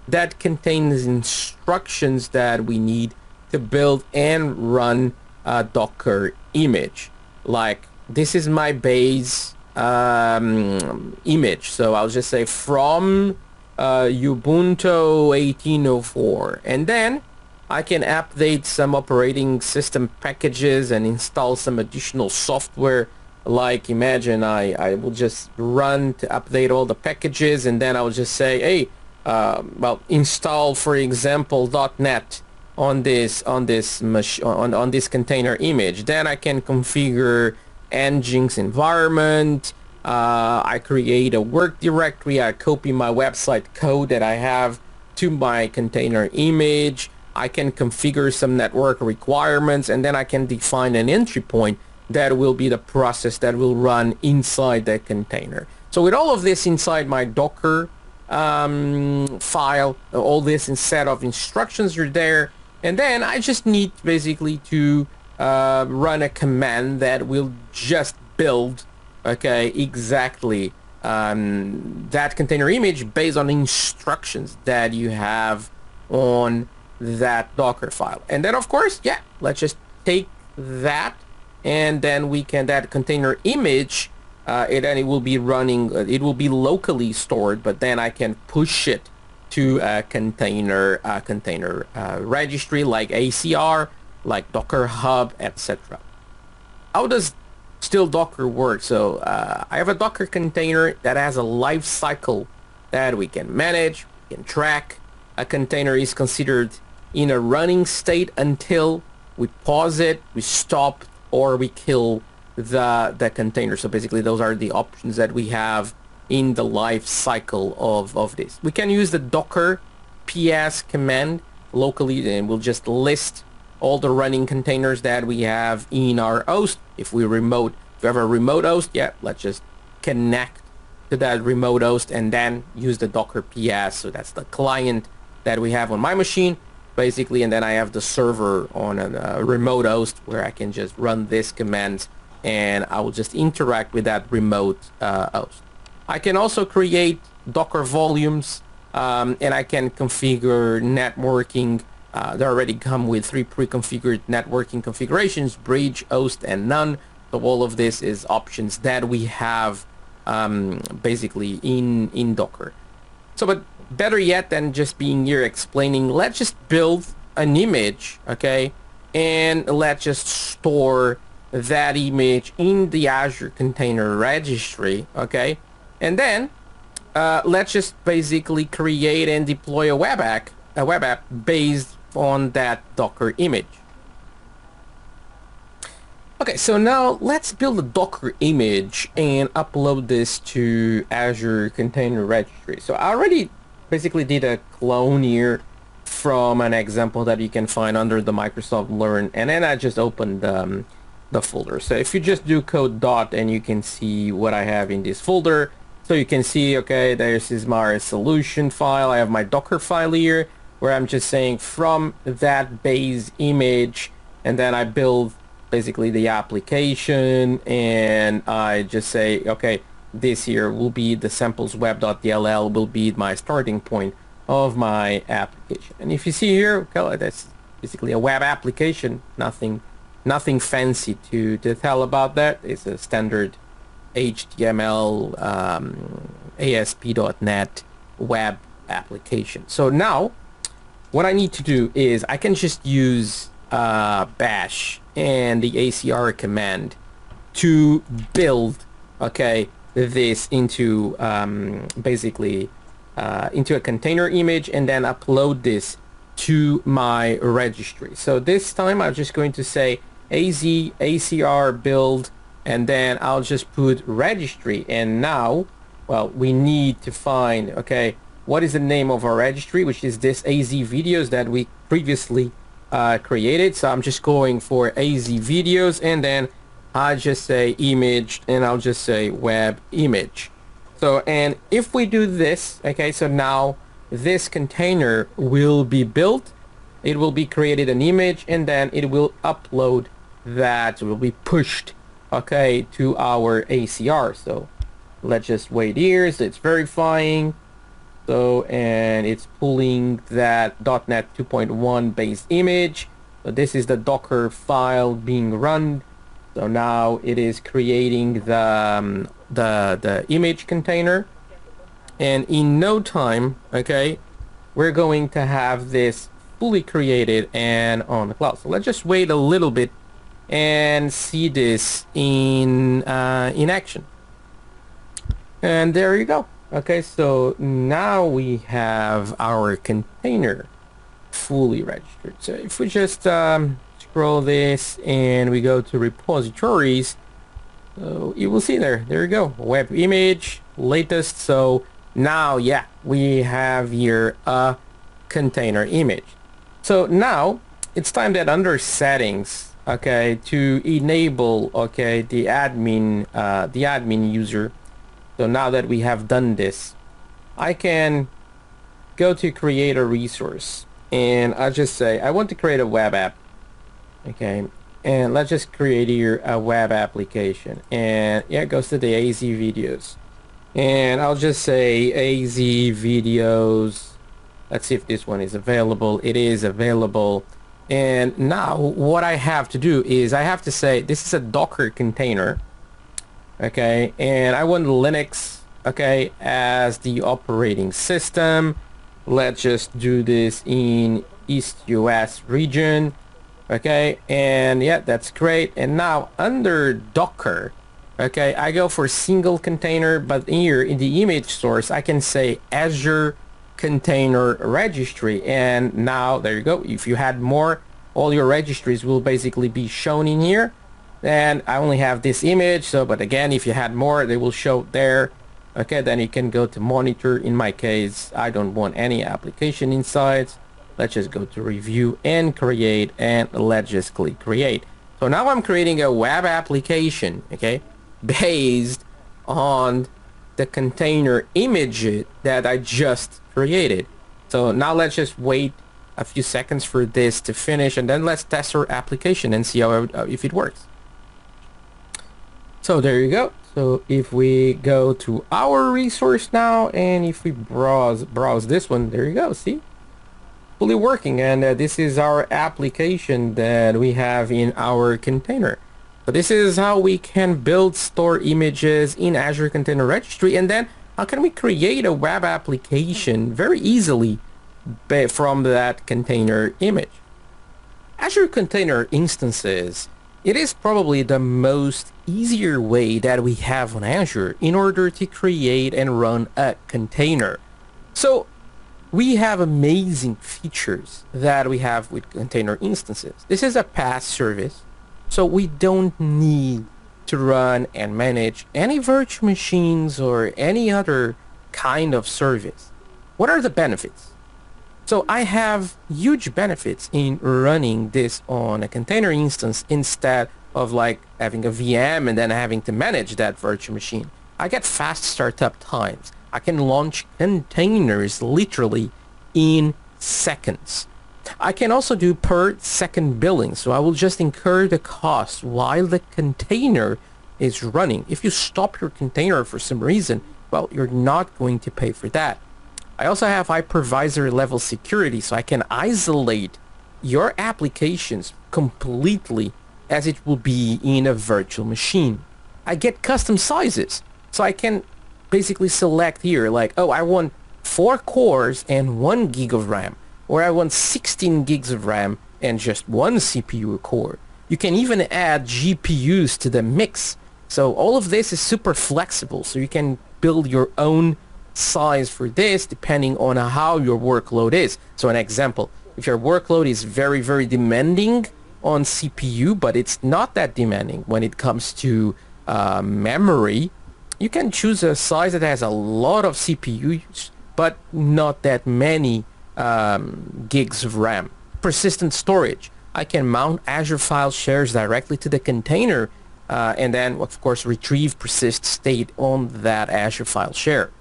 that contains instructions that we need to build and run a Docker image. Like, this is my base image, so I'll just say from Ubuntu 18.04, and then I can update some operating system packages and install some additional software. Like, imagine I will just run to update all the packages, and then I will just say, hey, well, install, for example, .NET on this container image. Then I can configure Nginx environment. I create a work directory. I copy my website code that I have to my container image. I can configure some network requirements, and then I can define an entry point that will be the process that will run inside that container. So with all of this inside my Docker file, all this set of instructions are there, and then I just need basically to run a command that will just build, okay, exactly that container image based on instructions that you have on that Docker file. And then, of course, yeah, let's just take that, and then we can, that container image, it will be running, it will be locally stored, but then I can push it to a container registry like ACR, like Docker Hub, etc. How does still Docker work? So I have a Docker container that has a life cycle that we can manage, we can track. A container is considered in a running state until we pause it, we stop, or we kill the container. So basically those are the options that we have in the life cycle of this. We can use the Docker PS command locally, and we'll just list all the running containers that we have in our host. If we have a remote host, yeah, let's just connect to that remote host and then use the Docker PS. So that's the client that we have on my machine, basically, and then I have the server on a remote host where I can just run this command, and I will just interact with that remote host. I can also create Docker volumes, and I can configure networking. They already come with 3 pre-configured networking configurations: bridge, host, and none. So all of this is options that we have basically in Docker. So, but better yet than just being here explaining, let's just build an image, okay, and let's just store that image in the Azure Container Registry, okay, and then let's just basically create and deploy a web app based on that Docker image. Okay, so now let's build a Docker image and upload this to Azure Container Registry. So I already basically did a clone here from an example that you can find under the Microsoft Learn, and then I just opened the folder. So if you just do code dot, and you can see what I have in this folder. So you can see, okay, this is my solution file. I have my Docker file here where I'm just saying from that base image, and then I build basically the application, and I just say, okay, this here will be the samples web.dll will be my starting point of my application. And if you see here, okay, that's basically a web application, nothing fancy to tell about that. It's a standard HTML ASP.NET web application. So now what I need to do is I can just use bash and the ACR command to build, okay, this into basically into a container image and then upload this to my registry. So this time I'm just going to say ACR build, and then I'll just put registry. And now, well, we need to find, okay, what is the name of our registry, which is this AZ videos that we previously created. So I'm just going for AZ videos, and then I just say image, and I'll just say web image. So, and if we do this, okay, so now this container will be built, it will be created an image, and then it will upload that, will be pushed, okay, to our ACR. So let's just wait here. So it's verifying. So, and it's pulling that .NET 2.1 based image. So this is the Docker file being run. So now it is creating the image container, and in no time, okay, we're going to have this fully created and on the cloud. So let's just wait a little bit and see this in action. And there you go. Okay, so now we have our container fully registered. So if we just scroll this and we go to repositories, so you will see there you go, web image latest. So now, yeah, we have here a container image. So now it's time that under settings, okay, to enable, okay, the admin user. So now that we have done this, I can go to create a resource, and I'll just say I want to create a web app. Okay, and let's just create here a web application, and yeah, it goes to the AZ videos, and I'll just say AZ videos. Let's see if this one is available. It is available. And now what I have to do is I have to say this is a Docker container, okay, and I want Linux, okay, as the operating system. Let's just do this in East US region. Okay, and yeah, that's great. And now under Docker, okay, I go for single container, but here in the image source I can say Azure container registry, and now there you go. If you had more, all your registries will basically be shown in here. And I only have this image, so but again, if you had more, they will show there. Okay, then you can go to monitor. In my case, I don't want any application inside. Let's just go to review and create, and let's just click create. So now I'm creating a web application, okay, based on the container image that I just created. So now let's just wait a few seconds for this to finish, and then let's test our application and see how if it works. So there you go. So if we go to our resource now, and if we browse this one, there you go. See, fully working, and this is our application that we have in our container. So this is how we can build, store images in Azure Container Registry, and then how can we create a web application very easily from that container image. Azure Container Instances, it is probably the most easier way that we have on Azure in order to create and run a container. So we have amazing features that we have with container instances. This is a PaaS service, so we don't need to run and manage any virtual machines or any other kind of service. What are the benefits? So I have huge benefits in running this on a container instance instead of like having a VM and then having to manage that virtual machine. I get fast startup times. I can launch containers literally in seconds. I can also do per second billing, so I will just incur the cost while the container is running. If you stop your container for some reason, well, you're not going to pay for that. I also have hypervisor level security, so I can isolate your applications completely as it will be in a virtual machine. I get custom sizes, so I can basically select here like, oh, I want 4 cores and 1 gig of RAM, or I want 16 gigs of RAM and just 1 CPU core. You can even add GPUs to the mix. So all of this is super flexible, so you can build your own size for this depending on how your workload is. So an example, if your workload is very, very demanding on CPU, but it's not that demanding when it comes to memory, you can choose a size that has a lot of CPU use, but not that many gigs of RAM. Persistent storage. I can mount Azure file shares directly to the container and then, of course, retrieve persist state on that Azure file share.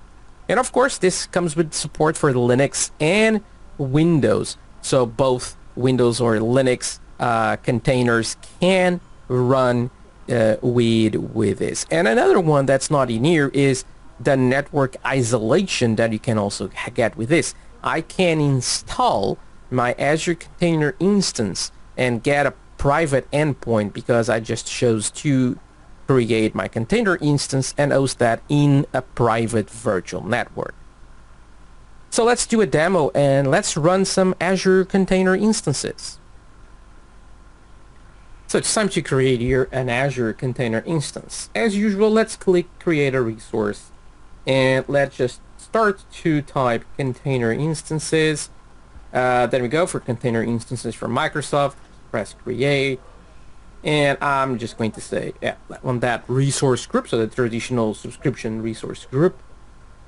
And of course, this comes with support for Linux and Windows. So both Windows or Linux containers can run with this. And another one that's not in here is the network isolation that you can also get with this. I can install my Azure container instance and get a private endpoint because I just chose to create my container instance and host that in a private virtual network. So let's do a demo and let's run some Azure container instances. So it's time to create here an Azure container instance. As usual, let's click create a resource and let's just start to type container instances. Then we go for container instances from Microsoft, press create, and I'm just going to say on that resource group, so the traditional subscription resource group.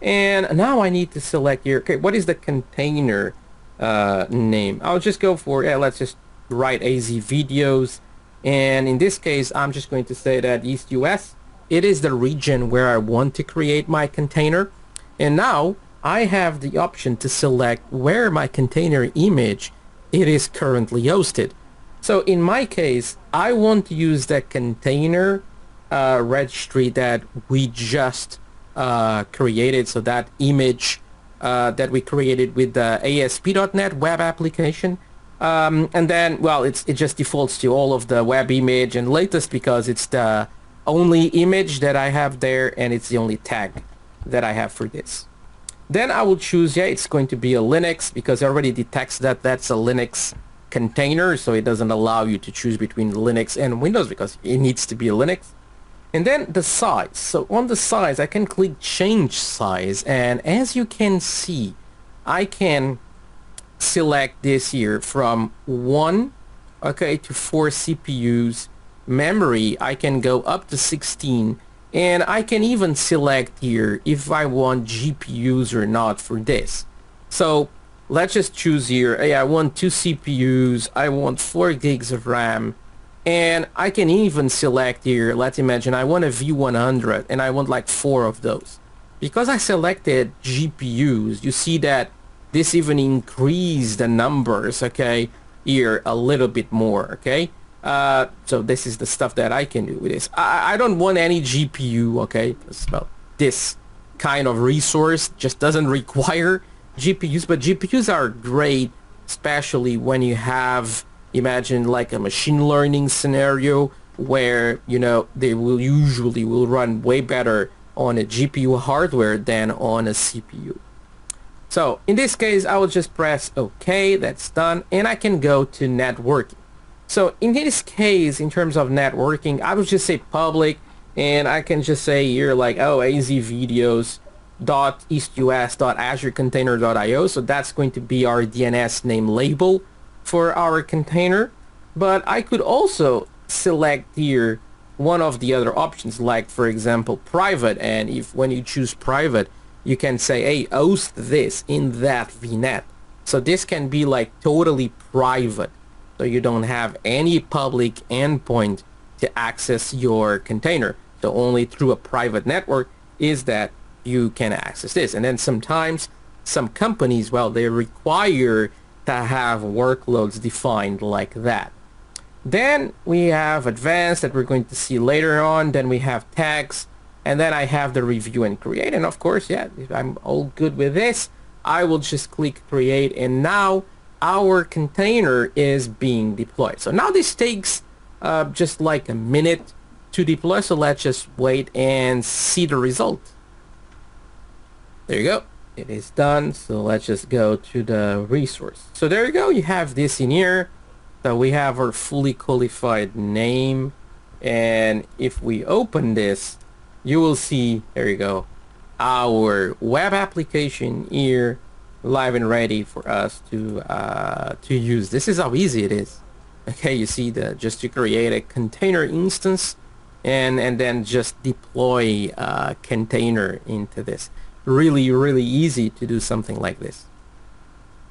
And now I need to select here, okay, what is the container name? I'll just go for, let's just write AZ videos. And in this case, I'm just going to say that East US, it is the region where I want to create my container. And now I have the option to select where my container image it is currently hosted. So in my case, I want to use the container registry that we just created. So that image that we created with the ASP.NET web application. And then, well, it just defaults to all of the web image and latest because it's the only image that I have there and it's the only tag that I have for this. Then I will choose, it's going to be a Linux because it already detects that that's a Linux container, so it doesn't allow you to choose between Linux and Windows because it needs to be a Linux. And then the size. So on the size, I can click change size, and as you can see, I can select this here from 1 to 4 CPUs. Memory, I can go up to 16, and I can even select here if I want GPUs or not for this. So let's just choose here, I want 2 CPUs, I want 4 gigs of RAM, and I can even select here, let's imagine I want a V100 and I want like 4 of those. Because I selected GPUs, you see that this even increased the numbers, here a little bit more, so this is the stuff that I can do with this. I don't want any GPU, well, this kind of resource just doesn't require GPUs, but GPUs are great, especially when you have, imagine like a machine learning scenario where, they will run way better on a GPU hardware than on a CPU. So in this case, I will just press OK, that's done, and I can go to networking. So in this case, in terms of networking, I will just say public, and I can just say here like, azvideos.eastus.azurecontainer.io. So that's going to be our DNS name label for our container. But I could also select here one of the other options, like for example, private. And if when you choose private, you can say, hey, host this in that VNet. So this can be like totally private. So you don't have any public endpoint to access your container. So only through a private network is that you can access this. And then sometimes some companies, well, they require to have workloads defined like that. Then we have advanced that we're going to see later on. Then we have tags. And then I have the review and create. And of course, if I'm all good with this, I will just click create. And now our container is being deployed. So now this takes just like a minute to deploy. So let's just wait and see the result. There you go. It is done. So let's just go to the resource. So there you go. You have this in here. So we have our fully qualified name. And if we open this, you will see, there you go, our web application here live and ready for us to use. This is how easy it is. Okay, you see, just to create a container instance and then just deploy a container into this. Really easy to do something like this.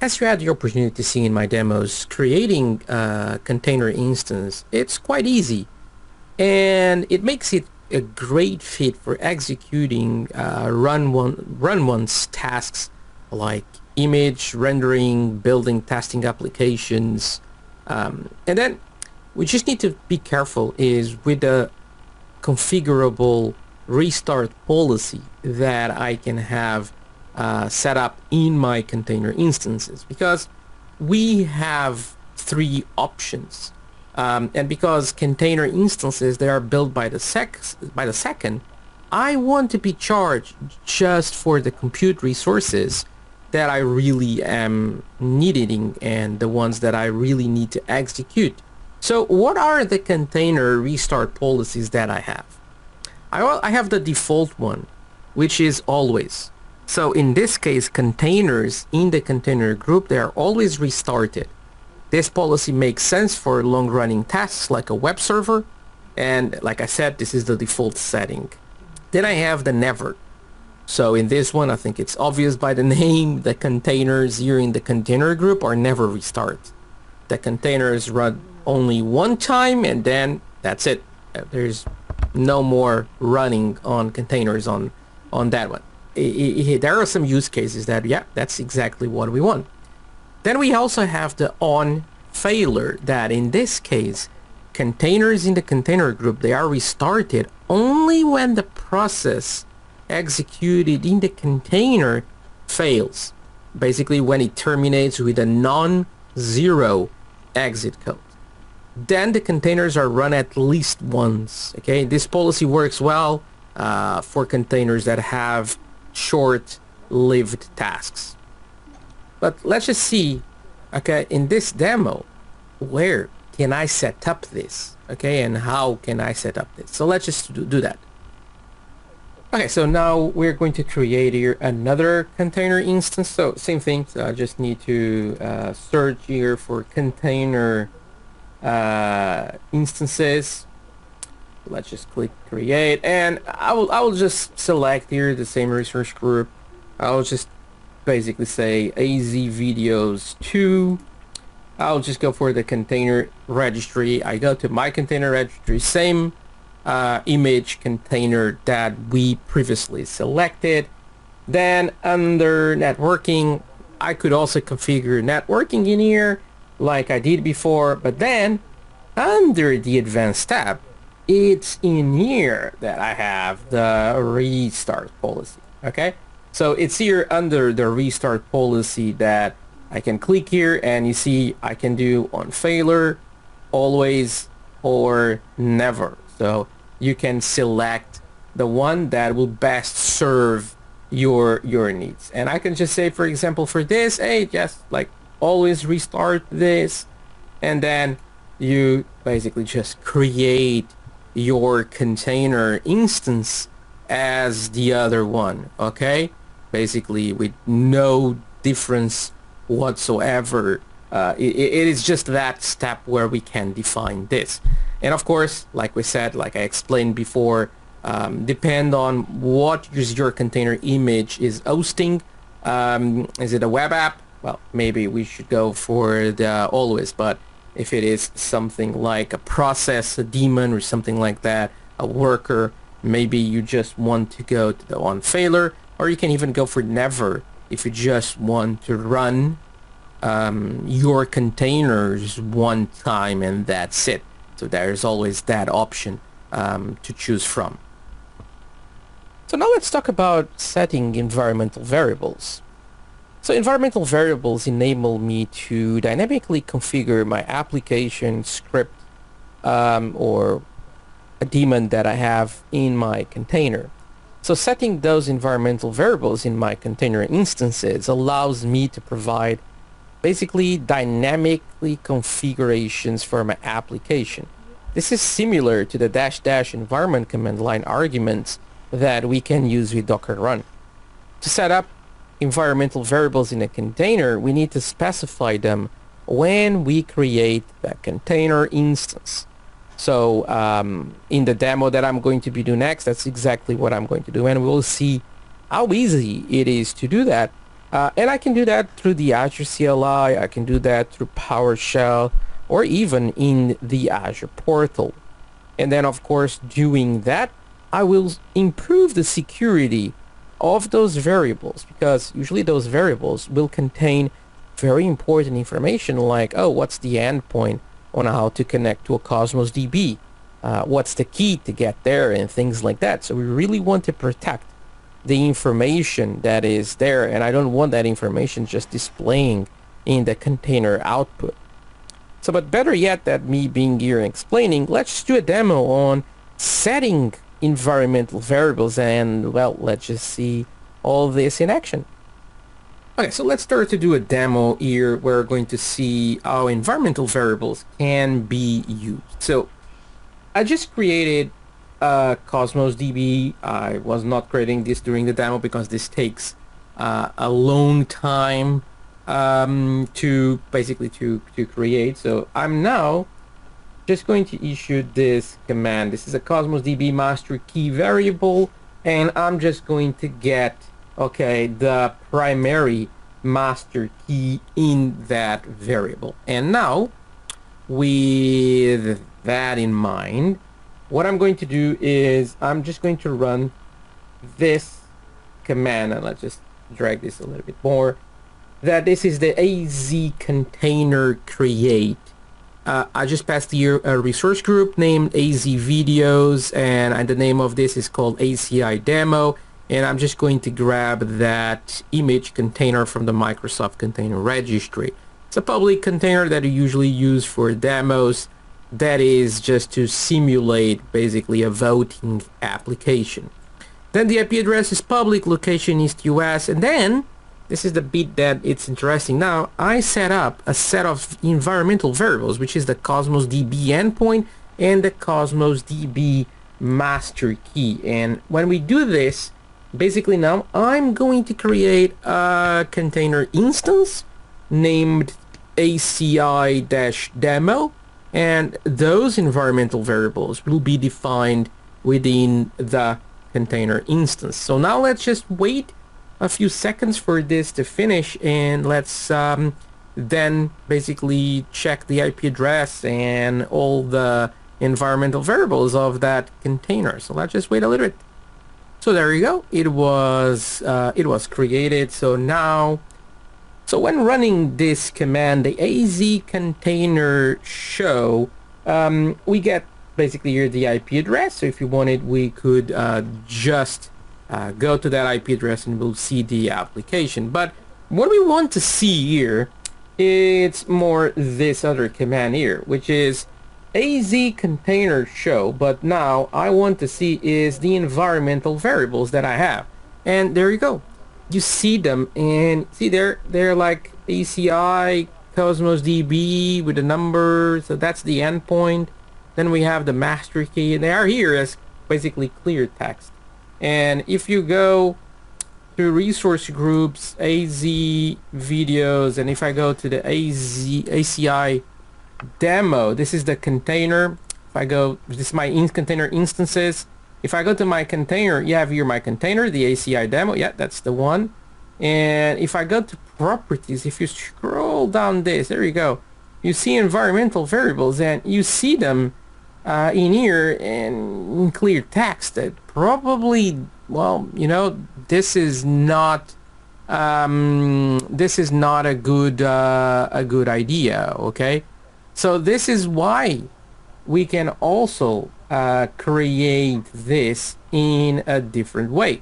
As you had the opportunity to see in my demos, creating a container instance, it's quite easy, and it makes it a great fit for executing run once tasks like image rendering, building, testing applications, and then we just need to be careful is with the configurable restart policy that I can have set up in my container instances, because we have three options, and because container instances, they are built by the second, I want to be charged just for the compute resources that I really am needing and the ones that I really need to execute. So what are the container restart policies that I have? I have the default one, which is always. So in this case, containers in the container group, they are always restarted. This policy makes sense for long-running tasks like a web server. And like I said, this is the default setting. Then I have the never. So in this one, I think it's obvious by the name, the containers here in the container group are never restart. The containers run only one time and then that's it. There's no more running on containers on that one. There are some use cases that, yeah, that's exactly what we want. Then we also have the on failure, that in this case, containers in the container group, they are restarted only when the process executed in the container fails. Basically when it terminates with a non-zero exit code. Then the containers are run at least once. Okay, this policy works well for containers that have short-lived tasks. But let's just see, okay, in this demo, where can I set up this? Okay, and how can I set up this? So let's just do that. Okay, so now we're going to create here another container instance. So same thing, so I just need to search here for container instances. Let's just click create, and I will just select here the same resource group. I'll just basically say AZ videos 2. I'll just go for the container registry. I go to my container registry, same image container that we previously selected. Then under networking, I could also configure networking in here like I did before, but then under the advanced tab, it's in here that I have the restart policy. Okay, so it's here under the restart policy that I can click here, and you see I can do on failure, always, or never. So you can select the one that will best serve your needs. And I can just say, for example, for this, hey, just like always restart this, and then you basically just create your container instance as the other one. Okay, basically with no difference whatsoever. It is just that step where we can define this. And of course, like we said, like I explained before, depend on what your container image is hosting. Is it a web app? Well, maybe we should go for the always, but if it is something like a process, a daemon, or something like that, a worker, maybe you just want to go to the on failure, or you can even go for never if you just want to run your containers one time and that's it. So there's always that option to choose from. So now let's talk about setting environmental variables. So environmental variables enable me to dynamically configure my application script or a daemon that I have in my container. So setting those environmental variables in my container instances allows me to provide basically dynamically configurations for my application. This is similar to the -- environment command line arguments that we can use with Docker run. To set up environmental variables in a container, we need to specify them when we create the container instance. So in the demo that I'm going to be doing next, that's exactly what I'm going to do, and we'll see how easy it is to do that. And I can do that through the Azure CLI, I can do that through PowerShell, or even in the Azure portal. And then of course, doing that, I will improve the security of those variables, because usually those variables will contain very important information like, oh, what's the endpoint on how to connect to a Cosmos DB, what's the key to get there, and things like that. So we really want to protect the information that is there, and I don't want that information just displaying in the container output. So, but better yet than me being here and explaining, let's just do a demo on setting environmental variables, and well, let's just see all this in action. Okay, so let's start to do a demo here. We're going to see how environmental variables can be used. So I just created Cosmos DB. I was not creating this during the demo because this takes a long time to basically to create. So I'm now just going to issue this command. This is a Cosmos DB master key variable, and I'm just going to get, okay, the primary master key in that variable. And now with that in mind, what I'm going to do is I'm just going to run this command, and let's just drag this a little bit more, that this is the AZ container create. I just passed here a resource group named AZ videos, and the name of this is called ACI demo, and I'm just going to grab that image container from the Microsoft Container Registry. It's a public container that you usually use for demos. That is just to simulate basically a voting application. Then the IP address is public, location is US, and then this is the bit that it's interesting. Now I set up a set of environmental variables, which is the Cosmos DB endpoint and the Cosmos DB master key. And when we do this, basically now I'm going to create a container instance named ACI-demo, and those environmental variables will be defined within the container instance. So now let's just wait a few seconds for this to finish, and let's then basically check the IP address and all the environmental variables of that container. So let's just wait a little bit. So there you go. It was created. So now, so when running this command, the AZ container show, we get basically here the IP address. So if you wanted, we could just go to that IP address and we'll see the application. But what we want to see here, it's more this other command here, which is AZ container show, but now I want to see is the environmental variables that I have. And there you go. You see them, and see they're like ACI Cosmos DB with a number, so that's the endpoint. Then we have the master key, and they are here as basically clear text. And if you go to resource groups, AZ videos, and if I go to the ACI demo, this is the container. If I go, this is my container instances. If I go to my container, you have here my container, the ACI demo. Yeah, that's the one. And if I go to properties, if you scroll down this, there you go. You see environmental variables, and you see them in here in clear text. That probably, well, you know, this is not a good idea. Okay, so this is why we can also create this in a different way.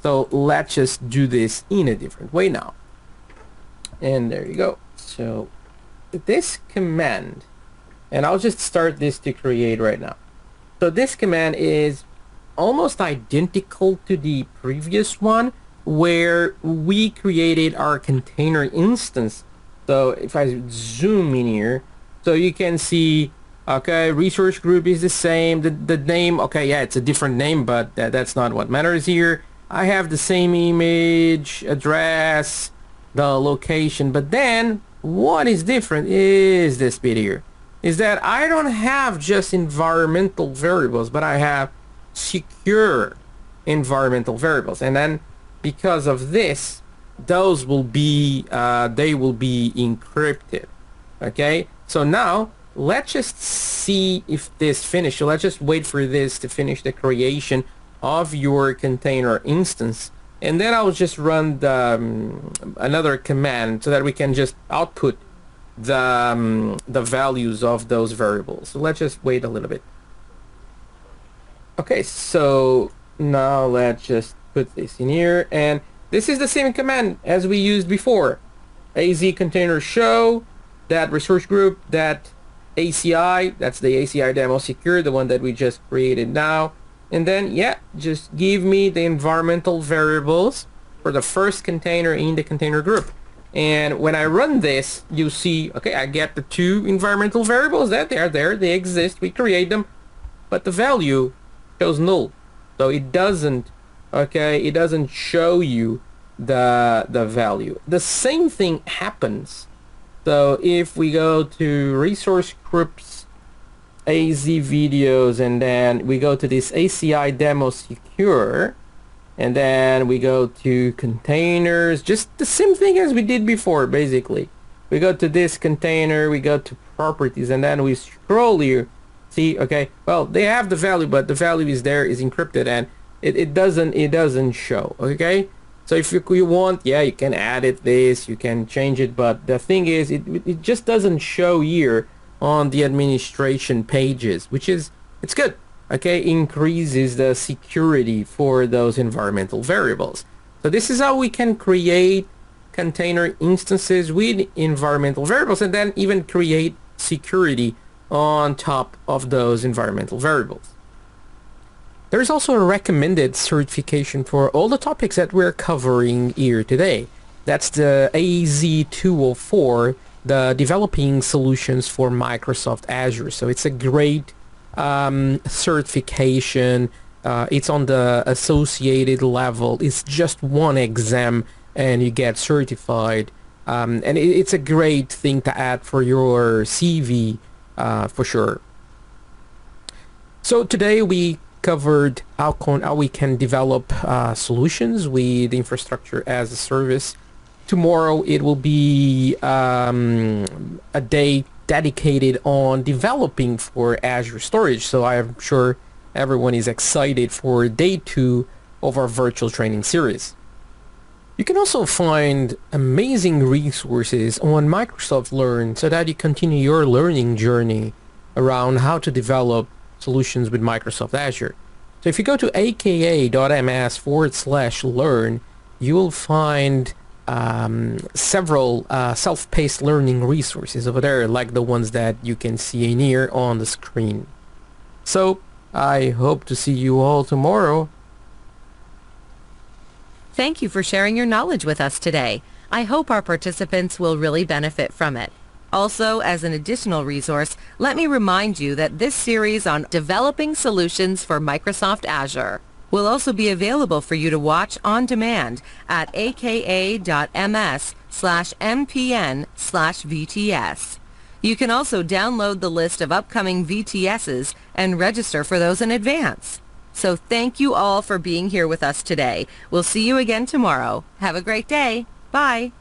So let's just do this in a different way now. And there you go. So this command, and I'll just start this to create right now. So this command is almost identical to the previous one where we created our container instance. So if I zoom in here, so you can see, okay, resource group is the same. The name, okay, yeah, it's a different name, but that's not what matters here. I have the same image, address, the location, but then what is different is this bit here. Is that I don't have just environmental variables, but I have secure environmental variables. And then because of this, those will be, they will be encrypted. Okay, so now let's just see if this finishes. So let's just wait for this to finish the creation of your container instance, and then I'll just run the another command so that we can just output the values of those variables. So let's just wait a little bit. Okay, so now let's just put this in here, and this is the same command as we used before. AZ container show that resource group, that ACI, that's the ACI demo secure, the one that we just created now. And then, yeah, just give me the environmental variables for the first container in the container group. And when I run this, you see, okay, I get the two environmental variables that they are there, they exist, we create them, but the value shows null. So it doesn't, okay, it doesn't show you the value. The same thing happens. So if we go to resource groups, AZ videos, and then we go to this ACI demo secure, and then we go to containers, just the same thing as we did before, basically. We go to this container, we go to properties, and then we scroll here. See, okay, well, they have the value, but the value is there, is encrypted, and it doesn't show, okay? So if you want, yeah, you can edit this, you can change it, but the thing is, it just doesn't show here on the administration pages, which is, it's good, okay? Increases the security for those environmental variables. So this is how we can create container instances with environmental variables, and then even create security on top of those environmental variables. There's also a recommended certification for all the topics that we're covering here today. That's the AZ204, the Developing Solutions for Microsoft Azure. So it's a great certification. It's on the associated level. It's just one exam and you get certified. And it's a great thing to add for your CV for sure. So today we covered how we can develop solutions with infrastructure as a service. Tomorrow it will be a day dedicated on developing for Azure storage. So I'm sure everyone is excited for day 2 of our virtual training series. You can also find amazing resources on Microsoft Learn so that you continue your learning journey around how to develop solutions with Microsoft Azure. So if you go to aka.ms/learn, you will find several self-paced learning resources over there, like the ones that you can see in here on the screen. So I hope to see you all tomorrow. Thank you for sharing your knowledge with us today. I hope our participants will really benefit from it. Also, as an additional resource, let me remind you that this series on developing solutions for Microsoft Azure will also be available for you to watch on demand at aka.ms/mpn/VTS. You can also download the list of upcoming VTSs and register for those in advance. So thank you all for being here with us today. We'll see you again tomorrow. Have a great day. Bye.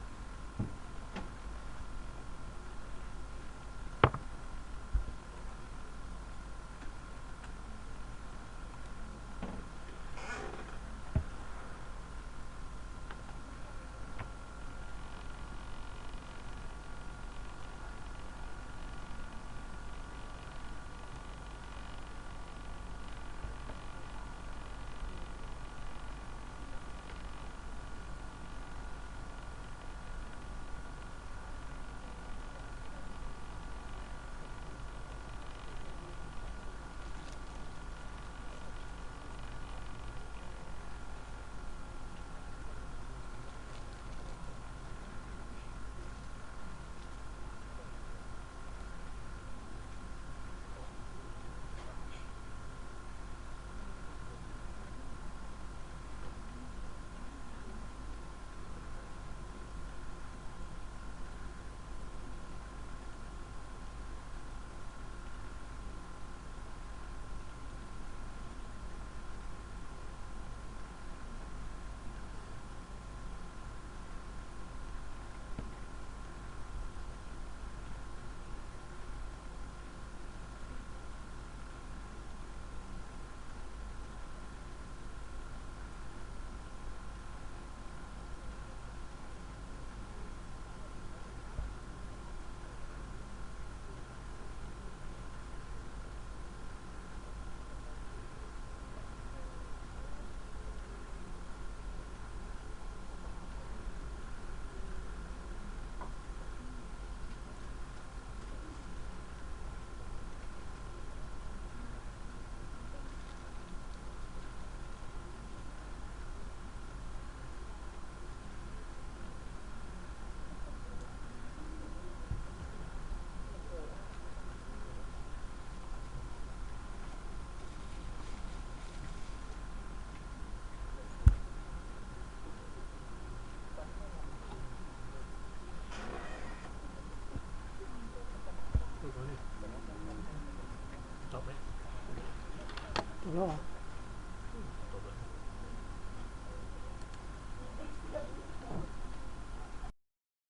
จบแล้วเหรอ